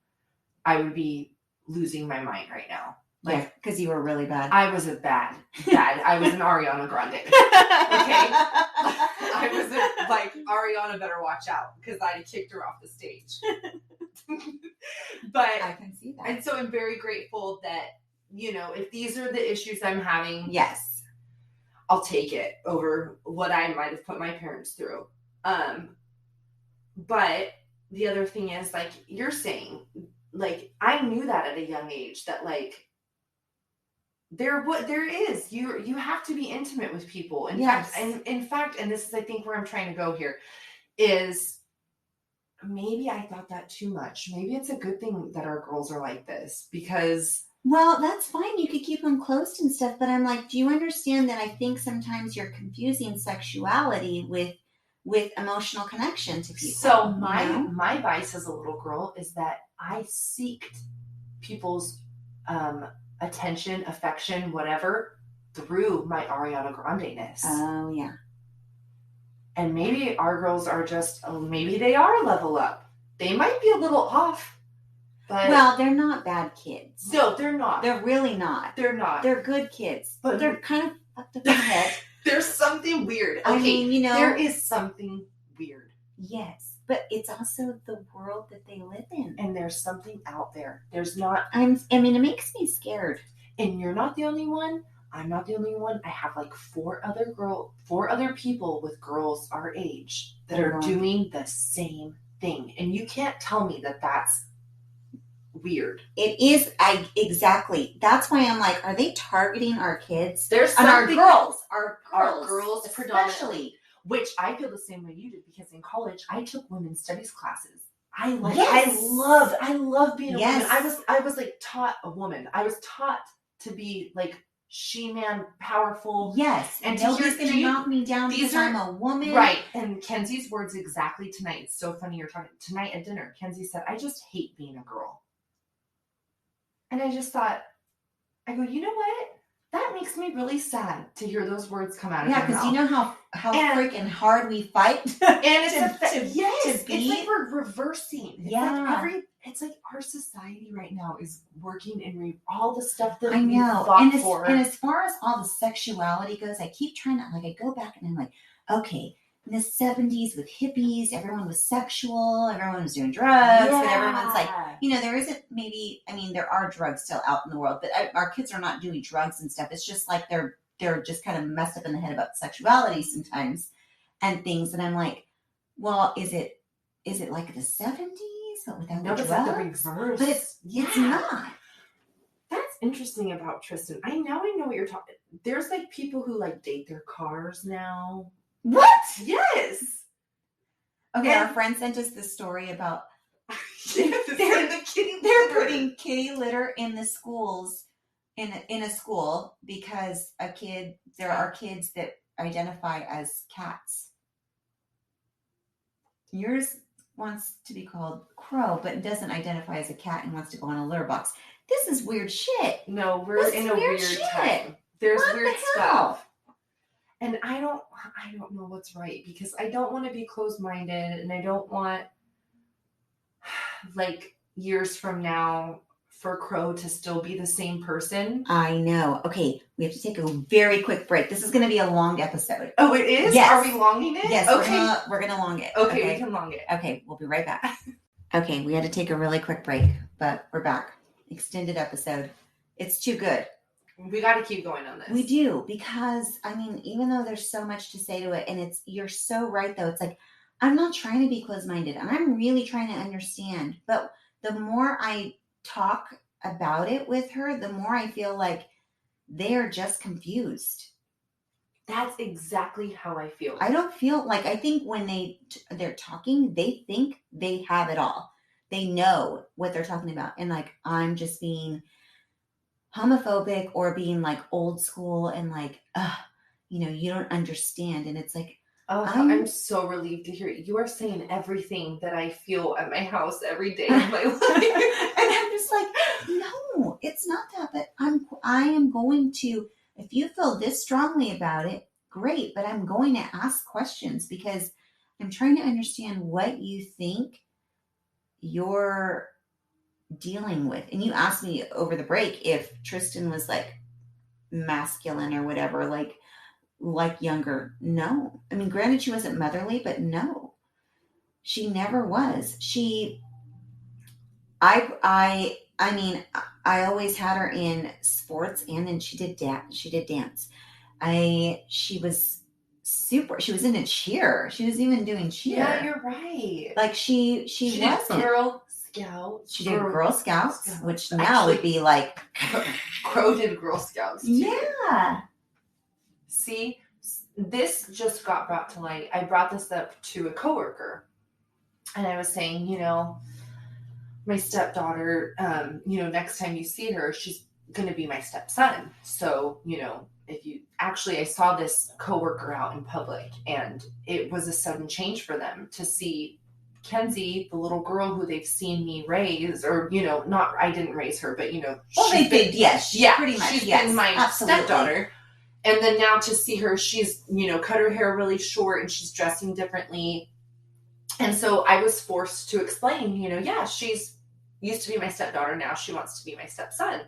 I would be losing my mind right now. Yeah, because you were really bad. I was a bad. I was an Ariana Grande. Okay? I was like, Ariana better watch out because I kicked her off the stage. But I can see that. And so I'm very grateful that, if these are the issues I'm having, yes, I'll take it over what I might have put my parents through. But the other thing is, like you're saying, like I knew that at a young age that like there is you have to be intimate with people. In fact, and this is I think where I'm trying to go here is maybe I thought that too much. Maybe it's a good thing that our girls are like this because. Well, that's fine. You could keep them closed and stuff, but I'm like, do you understand that I think sometimes you're confusing sexuality with emotional connection to people? So my vice as a little girl is that I seeked people's attention, affection, whatever, through my Ariana Grande-ness. Oh, yeah. And maybe our girls are just, maybe they are a level up. They might be a little off. But well, they're not bad kids. No, they're not. They're really not. They're not. They're good kids. But they're kind of fucked up in the head. There's something weird. Okay, I mean, there is something weird. Yes, but it's also the world that they live in. And there's something out there. There's not. I mean, it makes me scared. And you're not the only one. I'm not the only one. I have like four other people with girls our age that are doing the same thing. And you can't tell me that that's weird. It is. Exactly. That's why I'm like, are they targeting our kids? There's and our girls predominantly. Which I feel the same way you did because in college I took women's studies classes. I love being a woman. I was like taught a woman. I was taught to be like she-man, powerful. Yes. And nobody's going to knock me down because I'm a woman. Right. And Kenzie's words exactly tonight. It's so funny you're talking tonight at dinner. Kenzie said, I just hate being a girl. And I just thought, I go, you know what? That makes me really sad to hear those words come out of your mouth. Yeah, because you know how freaking hard we fight. And it's like we're reversing. It's like our society right now is working in all the stuff that we fought for. And as far as all the sexuality goes, I keep trying to, like, I go back and I'm like, okay, in the 70s with hippies, everyone was sexual, everyone was doing drugs, but everyone's like, there isn't there are drugs still out in the world, but our kids are not doing drugs and stuff. It's just like they're just kind of messed up in the head about sexuality sometimes and things. And I'm like, well, is it like the 70s, but without the drugs? Like the reverse. But it's not. That's interesting about Tristan. I know what you're talking. There's like people who like date their cars now. What? Yes. Okay, our friend sent us this story about they're putting kitty litter in the schools in a school because there are kids that identify as cats. Yours wants to be called Crow, but doesn't identify as a cat and wants to go on a litter box. This is weird shit. No, we're in a weird time. There's weird stuff. And I don't know what's right because I don't want to be closed-minded and I don't want like years from now for Crow to still be the same person. I know. Okay, we have to take a very quick break. This is going to be a long episode. Oh, it is? Yes. Are we longing it? Yes, okay. We're going to long it. Okay, we can long it. Okay, we'll be right back. Okay, we had to take a really quick break, but we're back. Extended episode. It's too good. We got to keep going on this. We do, because, even though there's so much to say to it, and you're so right, though. It's like, I'm not trying to be closed-minded, and I'm really trying to understand. But the more I talk about it with her, the more I feel like they're just confused. That's exactly how I feel. I don't feel like, I think when they're talking, they think they have it all. They know what they're talking about. And like, I'm just being homophobic or being like old school and like, you don't understand. And it's like, I'm so relieved to hear it. You are saying everything that I feel at my house every day of my life. And I'm just like, no, it's not that. But I am going to, if you feel this strongly about it, great, but I'm going to ask questions because I'm trying to understand what you think you're dealing with. And you asked me over the break if Tristan was like masculine or whatever, like younger. No. I mean, granted, she wasn't motherly, but no, she never was. I mean, I always had her in sports, and then she did dance. She was in a cheer. She was even doing cheer. Yeah, you're right. Like she wasn't. Did Girl Scouts. She did Girl Scouts, which now would be like Crow did Girl Scouts too. Yeah. See, this just got brought to light. I brought this up to a coworker, and I was saying, my stepdaughter, next time you see her, she's going to be my stepson. So, I saw this coworker out in public, and it was a sudden change for them to see Kenzie, the little girl who they've seen me raise, or, I didn't raise her, but, they did. Yes. Pretty much. She's been my stepdaughter. And then now to see her, she's, cut her hair really short and she's dressing differently. And so I was forced to explain, she's used to be my stepdaughter. Now she wants to be my stepson.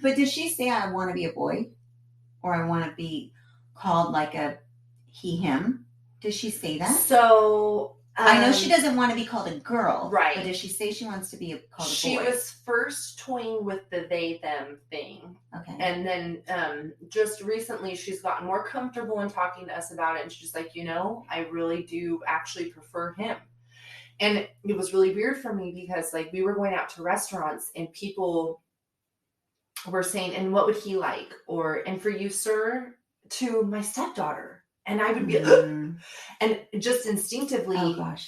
But did she say, I want to be a boy? Or I want to be called like a he, him? Did she say that? So I know she doesn't want to be called a girl. Right. But did she say she wants to be called a boy? She was first toying with the they, them thing. Okay. And then just recently she's gotten more comfortable in talking to us about it. And she's like, I really do actually prefer him. And it was really weird for me because we were going out to restaurants and people were saying, and what would he like? And for you, sir, to my stepdaughter. And I would be, and just instinctively,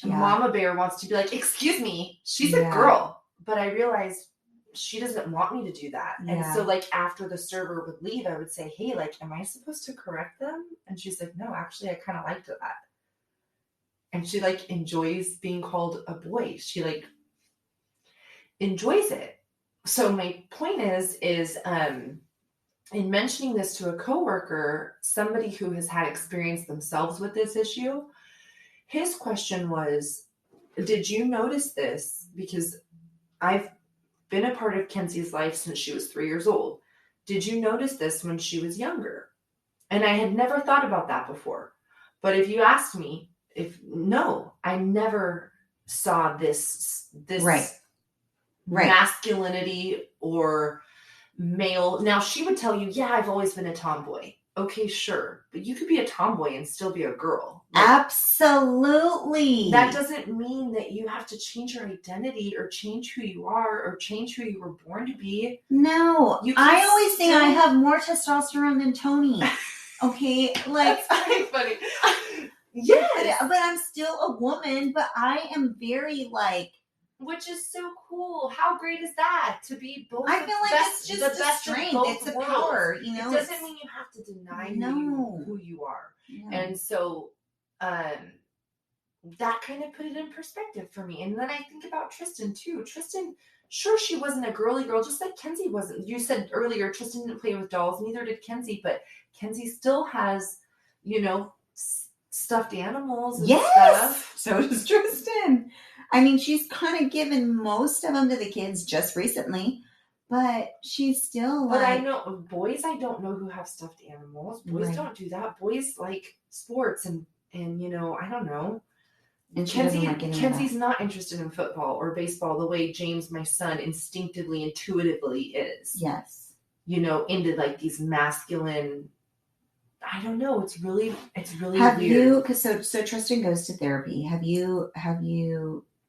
Mama Bear wants to be like, excuse me, she's a girl. But I realized she doesn't want me to do that. Yeah. And so after the server would leave, I would say, hey, am I supposed to correct them? And she's like, no, actually, I kind of liked that. And she enjoys being called a boy. She enjoys it. So my point is in mentioning this to a coworker, somebody who has had experience themselves with this issue, his question was, did you notice this? Because I've been a part of Kenzie's life since she was 3 years old. Did you notice this when she was younger? And I had never thought about that before. But if you asked me, no, I never saw this masculinity or male. Now she would tell you, yeah, I've always been a tomboy. Okay, sure. But you could be a tomboy and still be a girl. Absolutely. That doesn't mean that you have to change your identity or change who you are or change who you were born to be. No. I always say I have more testosterone than Tony. Okay? That's kind of funny. Yes. But I'm still a woman, but I am very which is so cool. How great is that? To be both. I feel like it's just the strength. It's a power, It doesn't mean you have to deny who you are. No. And so that kind of put it in perspective for me. And then I think about Tristan too. Tristan, sure, she wasn't a girly girl, just like Kenzie wasn't. You said earlier Tristan didn't play with dolls, neither did Kenzie, but Kenzie still has, stuffed animals and stuff. So does Tristan. I mean, she's kind of given most of them to the kids just recently, but she's still But I know boys, I don't know who have stuffed animals. Boys don't do that. Boys like sports and I don't know. And Kenzie's not interested in football or baseball the way James, my son, instinctively, intuitively is. Yes. Into these masculine. I don't know. It's really have weird. You? Because so Tristan goes to therapy. Have you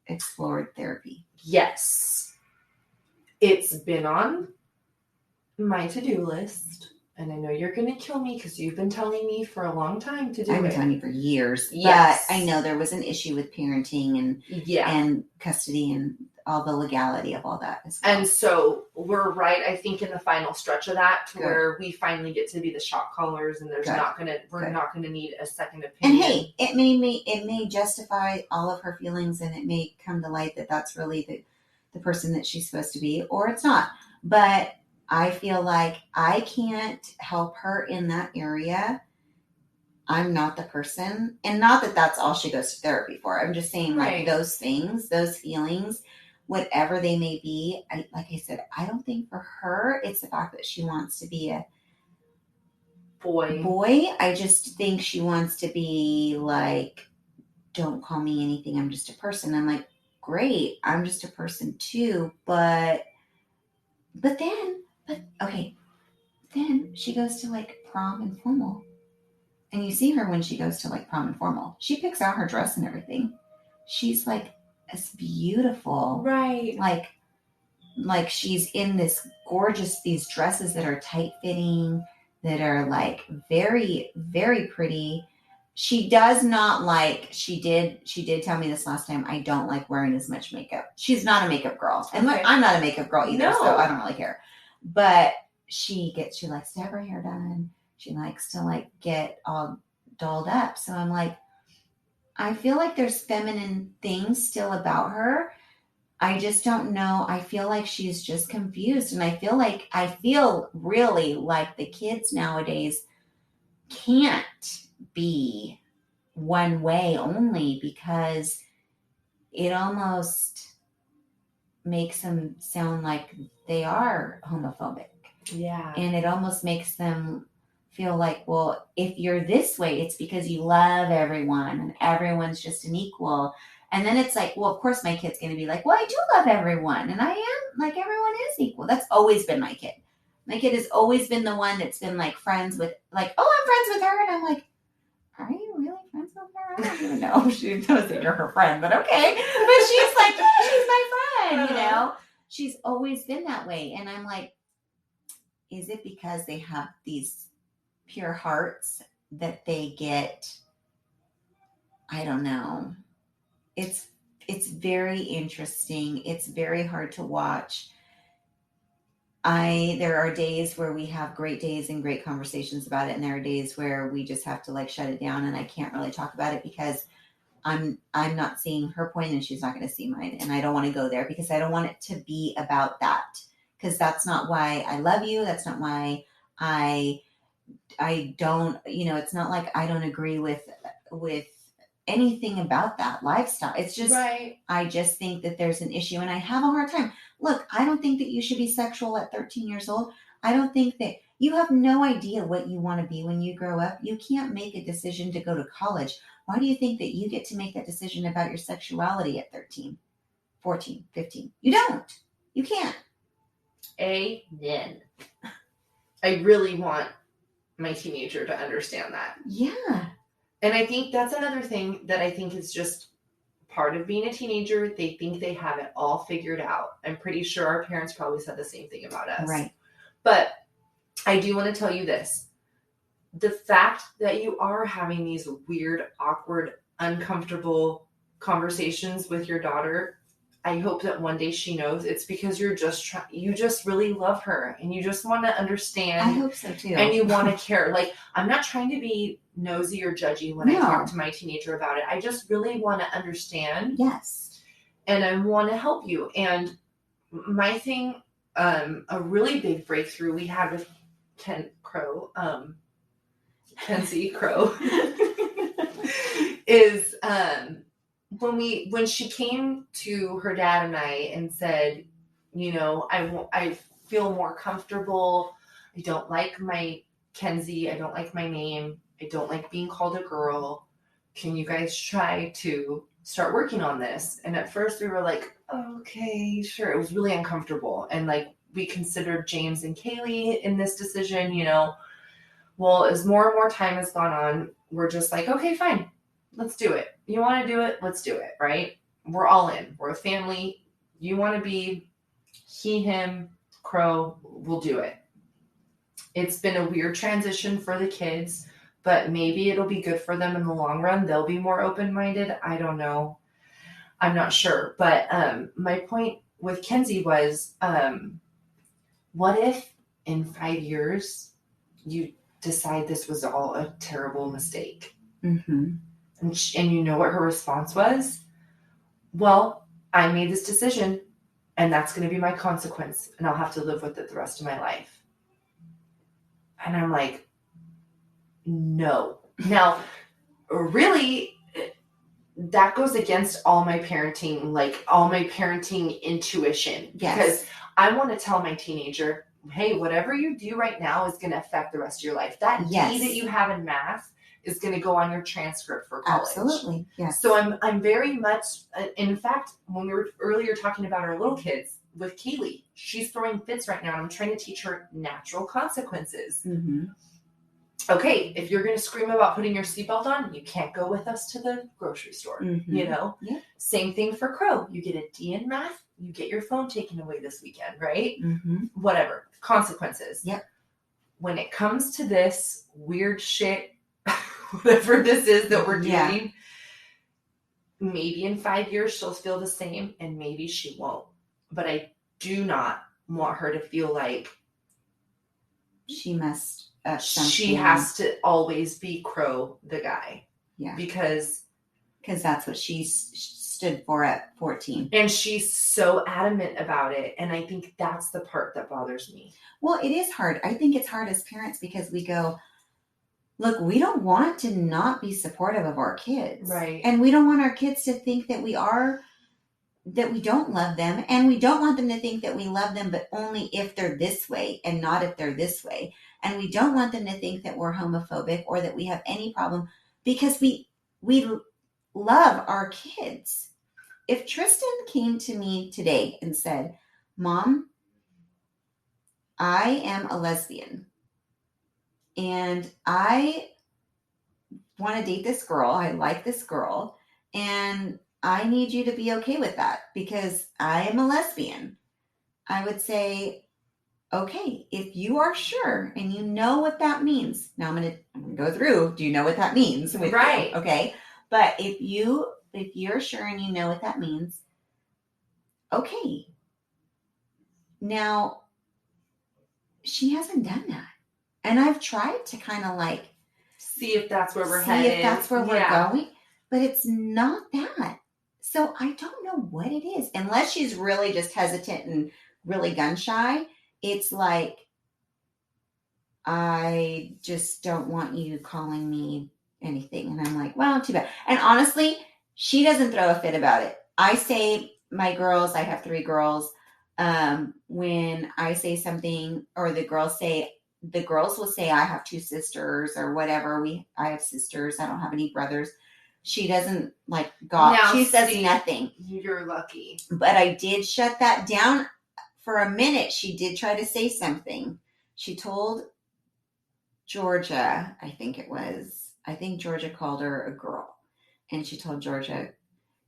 explored therapy? Yes, it's been on my to-do list, and I know you're going to kill me because you've been telling me for a long time to do it. I've been telling you for years. Yes. But I know there was an issue with parenting and custody and all the legality of all that as well. And so we're right, I think, in the final stretch of that to where we finally get to be the shot callers, and we're not gonna need a second opinion. And hey, it may justify all of her feelings, and it may come to light that that's really the person that she's supposed to be, or it's not. But I feel like I can't help her in that area. I'm not the person, and not that that's all she goes to therapy for. I'm just saying, like, those things, those feelings, whatever they may be. Like I said, I don't think for her it's the fact that she wants to be a boy. I just think she wants to be like, don't call me anything. I'm just a person. I'm like, great. I'm just a person too. But then she goes to like prom and formal. And you see her when she goes to like prom and formal. She picks out her dress and everything. She's like this beautiful, right? Like she's in this gorgeous, these dresses that are tight fitting, that are like very, very pretty. She does not like, she did tell me this last time, I don't like wearing as much makeup. She's not a makeup girl. And I'm not a makeup girl either, so I don't really care. But she likes to have her hair done. She likes to like get all dolled up. So I'm like, I feel like there's feminine things still about her. I just don't know. I feel like she's just confused. And I feel really like the kids nowadays can't be one way only, because it almost makes them sound like they are homophobic. Yeah. And it almost makes them feel like, well, if you're this way, it's because you love everyone and everyone's just an equal. And then it's like, well, of course my kid's going to be like, well, I do love everyone. And I am, like, everyone is equal. That's always been my kid. My kid has always been the one that's been like friends with, like, oh, I'm friends with her. And I'm like, are you really friends with her? I don't even know. She knows that you're her friend, but okay. But she's like, yeah, she's my friend, you know? She's always been that way. And I'm like, is it because they have these pure hearts that they get? I don't know. It's very interesting. It's very hard to watch. There are days where we have great days and great conversations about it, and there are days where we just have to like shut it down, and I can't really talk about it because I'm not seeing her point and she's not going to see mine, and I don't want to go there because I don't want it to be about that, because that's not why I love you. That's not why I don't, it's not like I don't agree with anything about that lifestyle. It's just, right. I just think that there's an issue, and I have a hard time. Look, I don't think that you should be sexual at 13 years old. I don't think that you have no idea what you want to be when you grow up. You can't make a decision to go to college. Why do you think that you get to make that decision about your sexuality at 13, 14, 15? You don't. You can't. Amen. I really want my teenager to understand that. Yeah. And I think that's another thing that I think is just part of being a teenager. They think they have it all figured out. I'm pretty sure our parents probably said the same thing about us. Right. But I do want to tell you this. The fact that you are having these weird, awkward, uncomfortable conversations with your daughter, I hope that one day she knows it's because you just really love her and you just want to understand. I hope so too. And you want to care. Like, I'm not trying to be nosy or judgy when I talk to my teenager about it. I just really want to understand. Yes. And I want to help you. And my thing, a really big breakthrough we had with Kenzie Crow is when she came to her dad and I and said, I feel more comfortable. I don't like my Kenzie. I don't like my name. I don't like being called a girl. Can you guys try to start working on this? And at first we were like, okay, sure. It was really uncomfortable. And like, we considered James and Kaylee in this decision, Well, as more and more time has gone on, we're just like, okay, fine. Let's do it. You want to do it? Let's do it, right? We're all in. We're a family. You want to be he, him, Crow, we'll do it. It's been a weird transition for the kids, but maybe it'll be good for them in the long run. They'll be more open-minded. I don't know. I'm not sure. But my point with Kenzie was, what if in 5 years you decide this was all a terrible mistake? Mm-hmm. And you know what her response was? Well, I made this decision, and that's going to be my consequence, and I'll have to live with it the rest of my life. And I'm like, no. Now, really, that goes against all my parenting, like all my parenting intuition. Yes. Because I want to tell my teenager, hey, whatever you do right now is going to affect the rest of your life. That D that you have in math is going to go on your transcript for college. Absolutely. Yes. So I'm very much, in fact, when we were earlier talking about our little kids with Kaylee, she's throwing fits right now and I'm trying to teach her natural consequences. Mm-hmm. Okay, if you're going to scream about putting your seatbelt on, you can't go with us to the grocery store, you know? Yeah. Same thing for Crow. You get a D in math, you get your phone taken away this weekend, right? Mm-hmm. Whatever. Consequences. Yep. When it comes to this weird shit, whatever this is that we're doing, maybe in 5 years she'll feel the same and maybe she won't. But I do not want her to feel like she must she has to always be Crow the guy. Yeah. Because that's what she stood for at 14. And she's so adamant about it. And I think that's the part that bothers me. Well, it is hard. I think it's hard as parents because we go, look, we don't want to not be supportive of our kids. Right. And we don't want our kids to think that we don't love them. And we don't want them to think that we love them, but only if they're this way and not if they're this way. And we don't want them to think that we're homophobic or that we have any problem because we love our kids. If Tristan came to me today and said, Mom, I am a lesbian and I want to date this girl. I like this girl and I need you to be okay with that because I am a lesbian. I would say, okay, if you are sure and you know what that means. Now I'm going to go through. Do you know what that means? Right. You? Okay. But if you're sure and you know what that means, okay. Now, she hasn't done that. And I've tried to kind of like see if that's where we're headed. See if that's where we're going. But it's not that. So I don't know what it is. Unless she's really just hesitant and really gun shy. It's like, I just don't want you calling me anything. And I'm like, well, too bad. And honestly, she doesn't throw a fit about it. I say my girls, I have 3 girls. When I say something or the girls will say I have 2 sisters or whatever. I have sisters. I don't have any brothers. She doesn't like God. Now, she says nothing. You're lucky. But I did shut that down for a minute. She did try to say something. She told Georgia, I think Georgia called her a girl. And she told Georgia,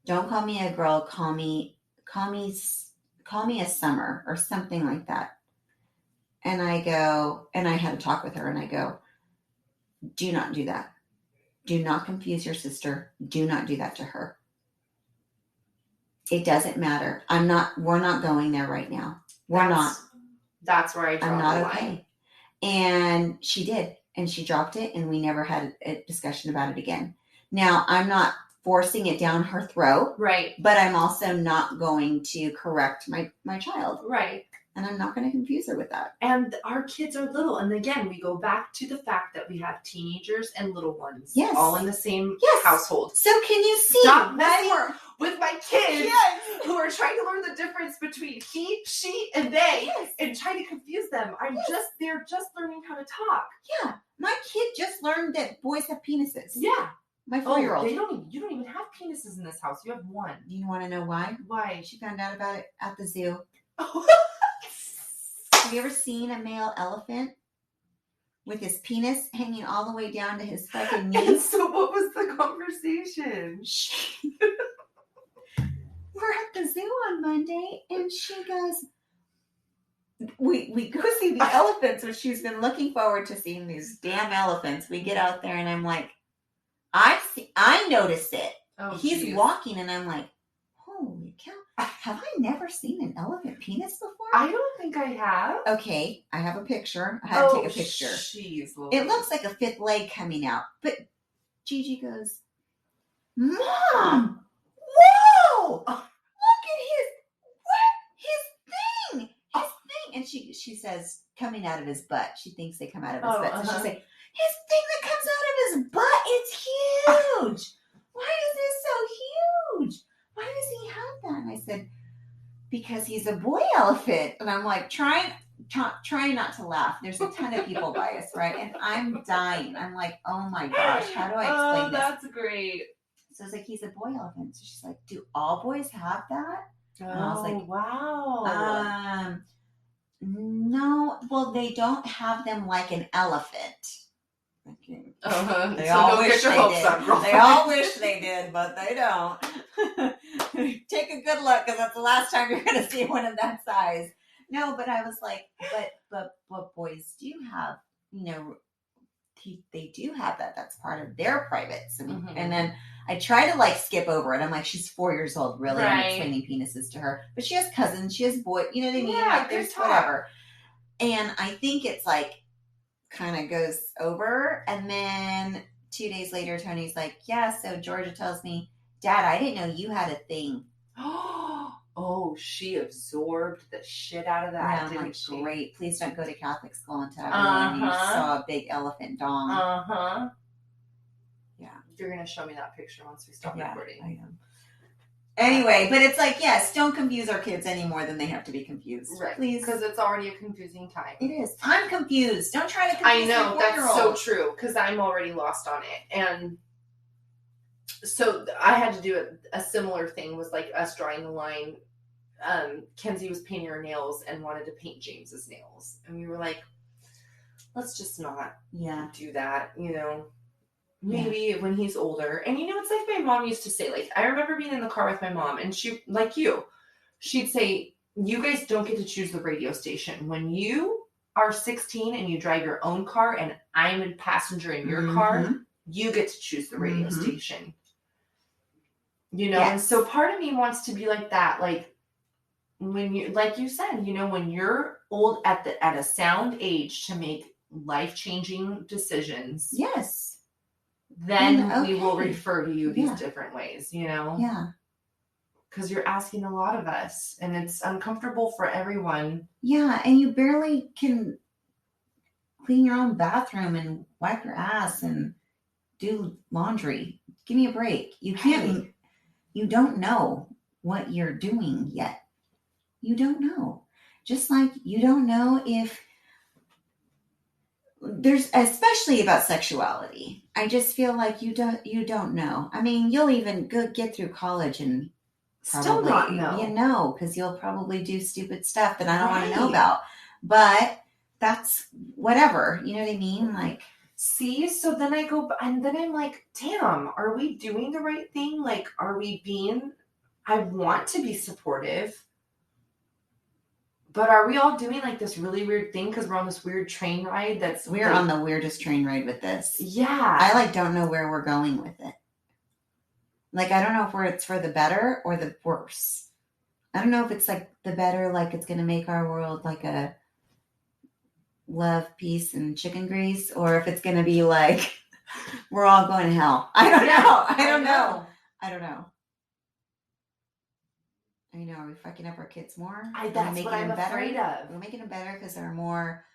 don't call me a girl, call me a Summer or something like that. And I go, and I had a talk with her and I go, do not do that. Do not confuse your sister. Do not do that to her. It doesn't matter. We're not going there right now. That's where I draw I'm not the line. okay. And she did. And she dropped it and we never had a discussion about it again. Now, I'm not forcing it down her throat. Right. But I'm also not going to correct my child. Right. And I'm not going to confuse her with that. And our kids are little. And again, we go back to the fact that we have teenagers and little ones. Yes. All in the same household. So can you see? Stop messing with my kids who are trying to learn the difference between he, she, and they and trying to confuse them. They're just learning how to talk. Yeah. My kid just learned that boys have penises. Yeah. My 4-year-old. You don't even have penises in this house. You have one. You want to know why? Why? She found out about it at the zoo. Have you ever seen a male elephant with his penis hanging all the way down to his fucking knees? And so what was the conversation? We're at the zoo on Monday and she goes, we go see the elephants, which she's been looking forward to seeing these damn elephants. We get out there and I'm like, I noticed it. Oh, he's walking and I'm like, holy cow. Have I never seen an elephant penis before? I don't think I have. Okay, I have a picture. I had to take a picture. Jeez, it looks like a 5th leg coming out. But Gigi goes, Mom, whoa! Look at his thing. And she says, coming out of his butt. She thinks they come out of his butt. So she's like, his thing that comes out of his butt it's huge. Why is this so huge? Why does he have that? And I said, because he's a boy elephant. And I'm like, trying not to laugh. There's a ton of people by us, right? And I'm dying. I'm like, oh my gosh, how do I explain this? That's great. So I was like, he's a boy elephant. So she's like, do all boys have that? Oh, And I was like, wow. No. Well, they don't have them like an elephant. Uh-huh. They So all don't wish get your they hopes did. up, girlfriend. They all wish they did, but they don't. Take a good look, because that's the last time you're going to see one of that size. No, but I was like, but boys do have, they do have that. That's part of their privates. And then I try to like skip over it. I'm like, she's 4 years old, really. I'm explaining penises to her, but she has cousins, she has boys. You know what I mean? Yeah, like there's whatever. And I think it's like kind of goes over. And then 2 days later, Tony's like, yeah. So Georgia tells me, Dad, I didn't know you had a thing. Oh, she absorbed the shit out of that. Yeah, I'm like, great. Please don't go to Catholic school until everyone you saw a big elephant dong. Yeah. You're going to show me that picture once we stop recording. I am. Anyway, but it's like, yes, don't confuse our kids any more than they have to be confused. Right. Please. Because it's already a confusing time. It is. I'm confused. Don't try to confuse I know, that's so true, because I'm already lost on it. And so I had to do a similar thing, was like us drawing the line. Kenzie was painting her nails and wanted to paint James's nails. And we were like, let's just not do that, Maybe when he's older. And it's like my mom used to say, like, I remember being in the car with my mom, and she, like you, she'd say, you guys don't get to choose the radio station. When you are 16 and you drive your own car and I'm a passenger in your car, you get to choose the radio station. And so part of me wants to be like that. Like, when you, like you said, when you're old at a sound age to make life-changing decisions. Yes. Then we will refer to you these different ways, Yeah. Because you're asking a lot of us, and it's uncomfortable for everyone. Yeah, and you barely can clean your own bathroom and wipe your ass and do laundry. Give me a break. You can't, you don't know what you're doing yet. You don't know. Just like you don't know if there's, especially about sexuality. I just feel like you don't know. I mean, you'll even get through college and probably, still not know. Because you'll probably do stupid stuff that I don't want to know about. But that's whatever. You know what I mean? Like, see, so then I go, and then I'm like, damn, are we doing the right thing? Like, I want to be supportive. But are we all doing like this really weird thing because we're on this weird train ride? We're on the weirdest train ride with this. Yeah. I don't know where we're going with it. Like, I don't know if it's for the better or the worse. I don't know if it's like the better, like it's going to make our world like a love, peace, and chicken grease, or if it's going to be like we're all going to hell. I don't know. I don't know. I know, are we fucking up our kids more? That's what I'm afraid of. We're making them better because they're more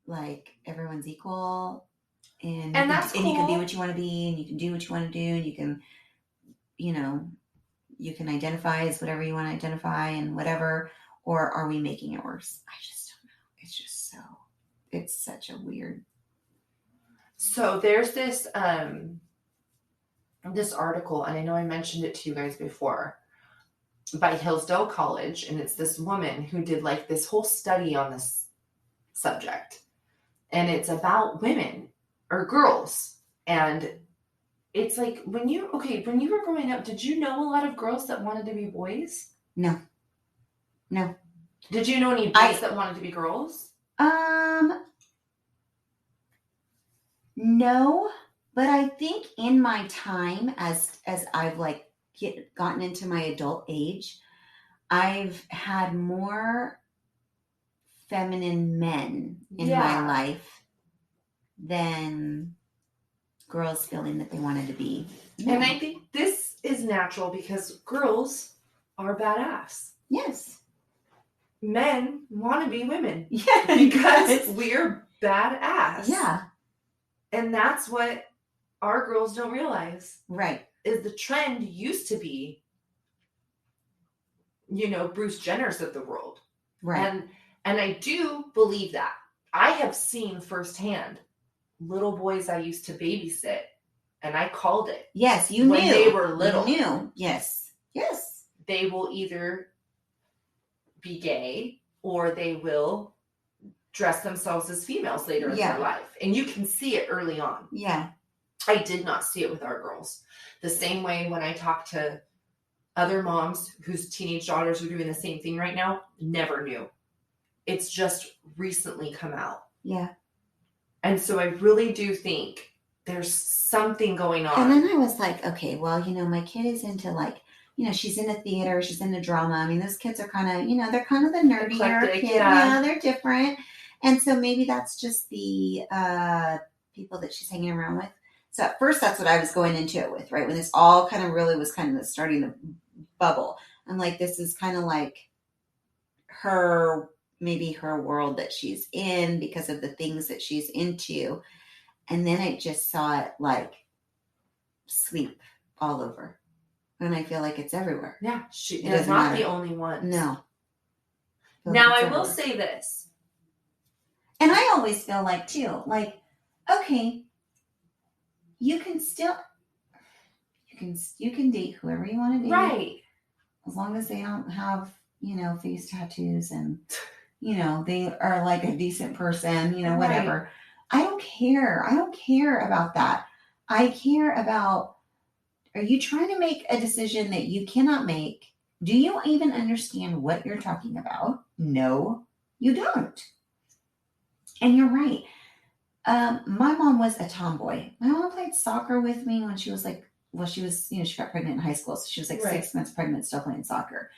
like everyone's equal, and that's cool. And you can be what you want to be, and you can do what you want to do, and you can, you can identify as whatever you want to identify and whatever. Or are we making it worse? I just don't know. It's just it's such a weird. So there's this article, and I know I mentioned it to you guys before, by Hillsdale College, and it's this woman who did like this whole study on this subject, and it's about women or girls, and it's like when you were growing up, did you know a lot of girls that wanted to be boys? No. Did you know any boys that wanted to be girls? No. But I think in my time, as I've like gotten into my adult age, I've had more feminine men in my life than girls feeling that they wanted to be men. And I think this is natural because girls are badass. Yes. Men want to be women. Yeah. Because we're badass. Yeah. And that's what our girls don't realize. Right. Is the trend used to be, Bruce Jenner's of the world. Right. And I do believe that. I have seen firsthand little boys I used to babysit, and I called it. Yes, you knew. When they were little. You knew. Yes. Yes. They will either be gay or they will dress themselves as females later in their life. And you can see it early on. Yeah. I did not see it with our girls. The same way when I talk to other moms whose teenage daughters are doing the same thing right now, never knew. It's just recently come out. Yeah. And so I really do think there's something going on. And then I was like, okay, well, my kid is into she's into theater, she's into drama. I mean, those kids are kind of, they're kind of the nerdier kids. Yeah, they're different. And so maybe that's just the people that she's hanging around with. So at first, that's what I was going into it with, right? When this all kind of really was kind of starting to bubble. I'm like, this is kind of like maybe her world that she's in because of the things that she's into. And then I just saw it like sweep all over. And I feel like it's everywhere. Yeah, she's not the only one. No. Now, I will say this. And I always feel like, too, like, okay, you can date whoever you want to date. Right. As long as they don't have, face tattoos and, they are like a decent person, whatever. Right. I don't care. I don't care about that. I care about, are you trying to make a decision that you cannot make? Do you even understand what you're talking about? No, you don't. And you're right. My mom was a tomboy. My mom played soccer with me when she was she got pregnant in high school. So she was like 6 months pregnant, still playing soccer.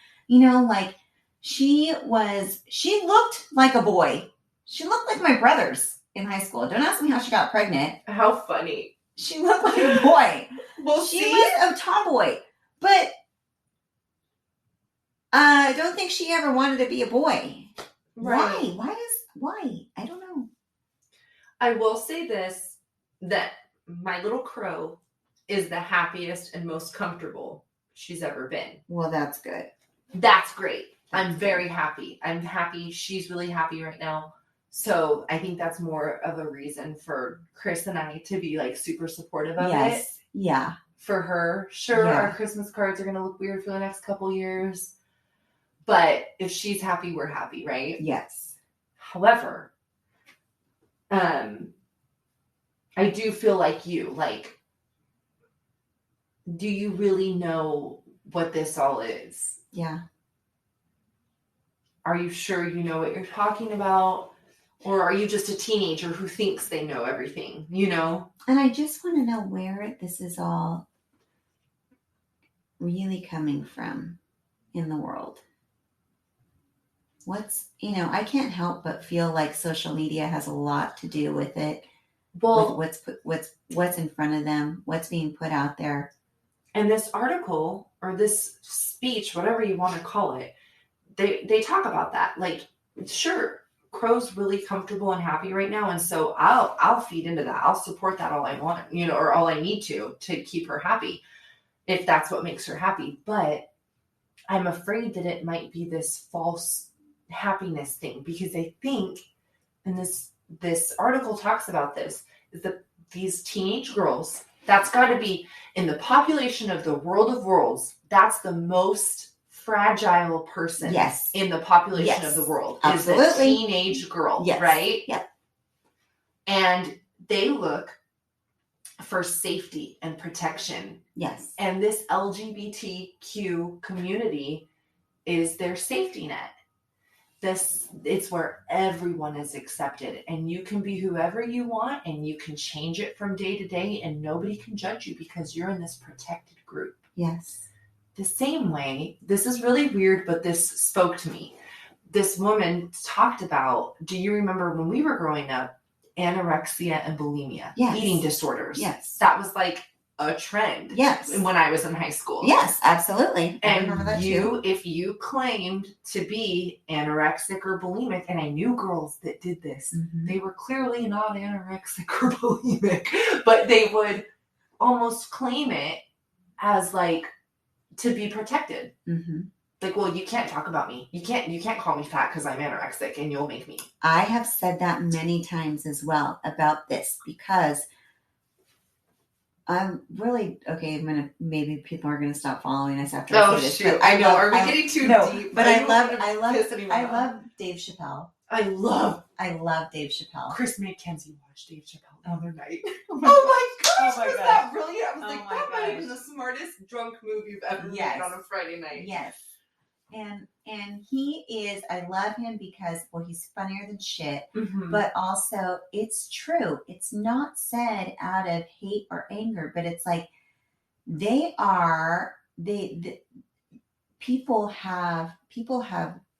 She looked like a boy. She looked like my brothers in high school. Don't ask me how she got pregnant. How funny. She looked like a boy. Well, she was a tomboy. But I don't think she ever wanted to be a boy. Right. Why? I don't know. I will say this, that my little crow is the happiest and most comfortable she's ever been. Well, that's good. That's great. I'm very happy. I'm happy. She's really happy right now. So I think that's more of a reason for Chris and I to be like super supportive of it. Yeah. For her. Sure, our Christmas cards are going to look weird for the next couple years. But if she's happy, we're happy, right? Yes. However, I do feel like do you really know what this all is? Yeah. Are you sure you know what you're talking about? Or are you just a teenager who thinks they know everything, And I just want to know where this is all really coming from in the world. I can't help but feel like social media has a lot to do with it. Well, with what's in front of them, what's being put out there. And this article or this speech, whatever you want to call it, they talk about that. Like, sure, Crow's really comfortable and happy right now, and so I'll feed into that. I'll support that all I want, or all I need to keep her happy, if that's what makes her happy. But I'm afraid that it might be this false happiness thing, because I think, and this article talks about this, is that these teenage girls, that's got to be, in the population of the world of worlds, that's the most fragile person in the population of the world. Absolutely. Is a teenage girl, right? Yep. And they look for safety and protection. Yes. And this LGBTQ community is their safety net. It's where everyone is accepted, and you can be whoever you want, and you can change it from day to day, and nobody can judge you because you're in this protected group. Yes. The same way, this is really weird, but this spoke to me. This woman talked about, do you remember when we were growing up, anorexia and bulimia, eating disorders? Yes. That was like a trend. Yes. When I was in high school. Yes, absolutely. I remember that too. If you claimed to be anorexic or bulimic, and I knew girls that did this, they were clearly not anorexic or bulimic, but they would almost claim it as like to be protected. Like, well, you can't talk about me. You can't call me fat because I'm anorexic and you'll make me. I have said that many times as well about this because I'm really maybe people are gonna stop following us after I say this. Shoot. But I know. Are we getting too deep? But I love Dave Chappelle. I love Dave Chappelle. Chris made Kenzie watch Dave Chappelle the other night. Oh my gosh! Was that brilliant? I was like, my that might have gosh. been the smartest drunk move you've ever made on a Friday night. Yes. And he is, I love him because, well, he's funnier than shit, but also it's true. It's not said out of hate or anger, but it's like people have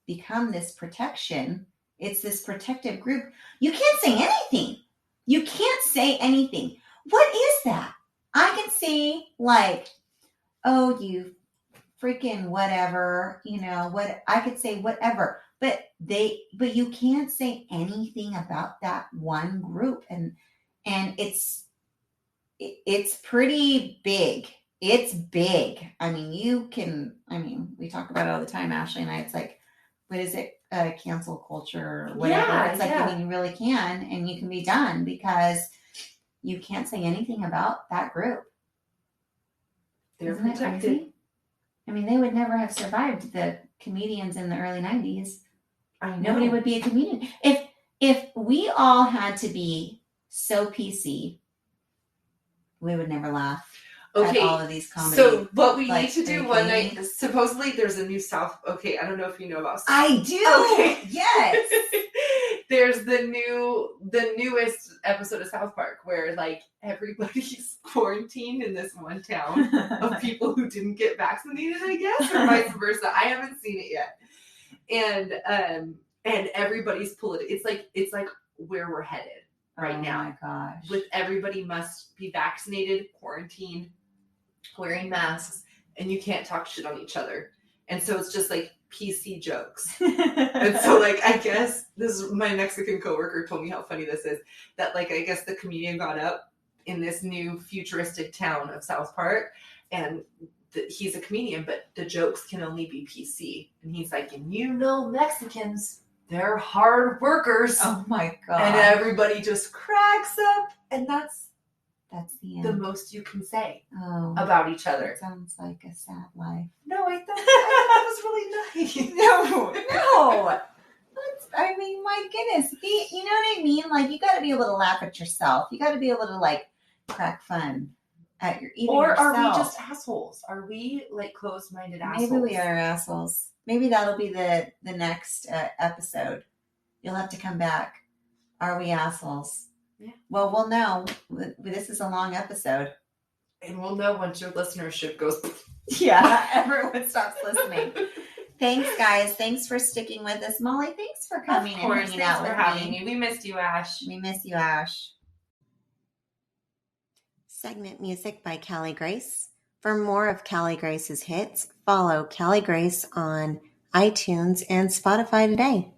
become this protection. It's this protective group. You can't say anything. You can't say anything. What is that? I can say like, oh, you freaking whatever, what I could say whatever, but you can't say anything about that one group. And it's pretty big. It's big. I mean, we talk about it all the time, Ashley and I. It's like, what is it? Cancel culture or whatever. Yeah, it's like, I mean, you really can, and you can be done because you can't say anything about that group. They're Isn't protected. It crazy? I mean, they would never have survived the comedians in the early 90s. I know. Nobody would be a comedian. If we all had to be so PC, we would never laugh at all of these comedies. So what we need to do one night, supposedly there's a new I don't know if you know about South. I do. Okay. Yes. There's the newest episode of South Park where like everybody's quarantined in this one town of people who didn't get vaccinated, I guess, or vice versa. I haven't seen it yet. And everybody's it's like where we're headed right now. Oh my gosh. With everybody must be vaccinated, quarantined, wearing masks, and you can't talk shit on each other. And so it's just like PC jokes. And so like, I guess my Mexican coworker told me how funny this is, that like, I guess the comedian got up in this new futuristic town of South Park, and he's a comedian, but the jokes can only be PC. And he's like, and Mexicans, they're hard workers. Oh my God. And everybody just cracks up. And that's the end. The most you can say about each other. That sounds like a sad life. No, I thought that was really nice. No. I mean, my goodness. You know what I mean? Like, you got to be able to laugh at yourself. You got to be able to, like, crack fun at yourself. Are we just assholes? Are we, like, closed-minded assholes? Maybe we are assholes. Maybe that'll be the next episode. You'll have to come back. Are we assholes? Yeah. Well, we'll know. This is a long episode. And we'll know once your listenership goes. Yeah, everyone stops listening. Thanks, guys. Thanks for sticking with us. Molly, thanks for coming and hanging out with me. Having me. We missed you, Ash. We miss you, Ash. Segment music by Callie Grace. For more of Callie Grace's hits, follow Callie Grace on iTunes and Spotify today.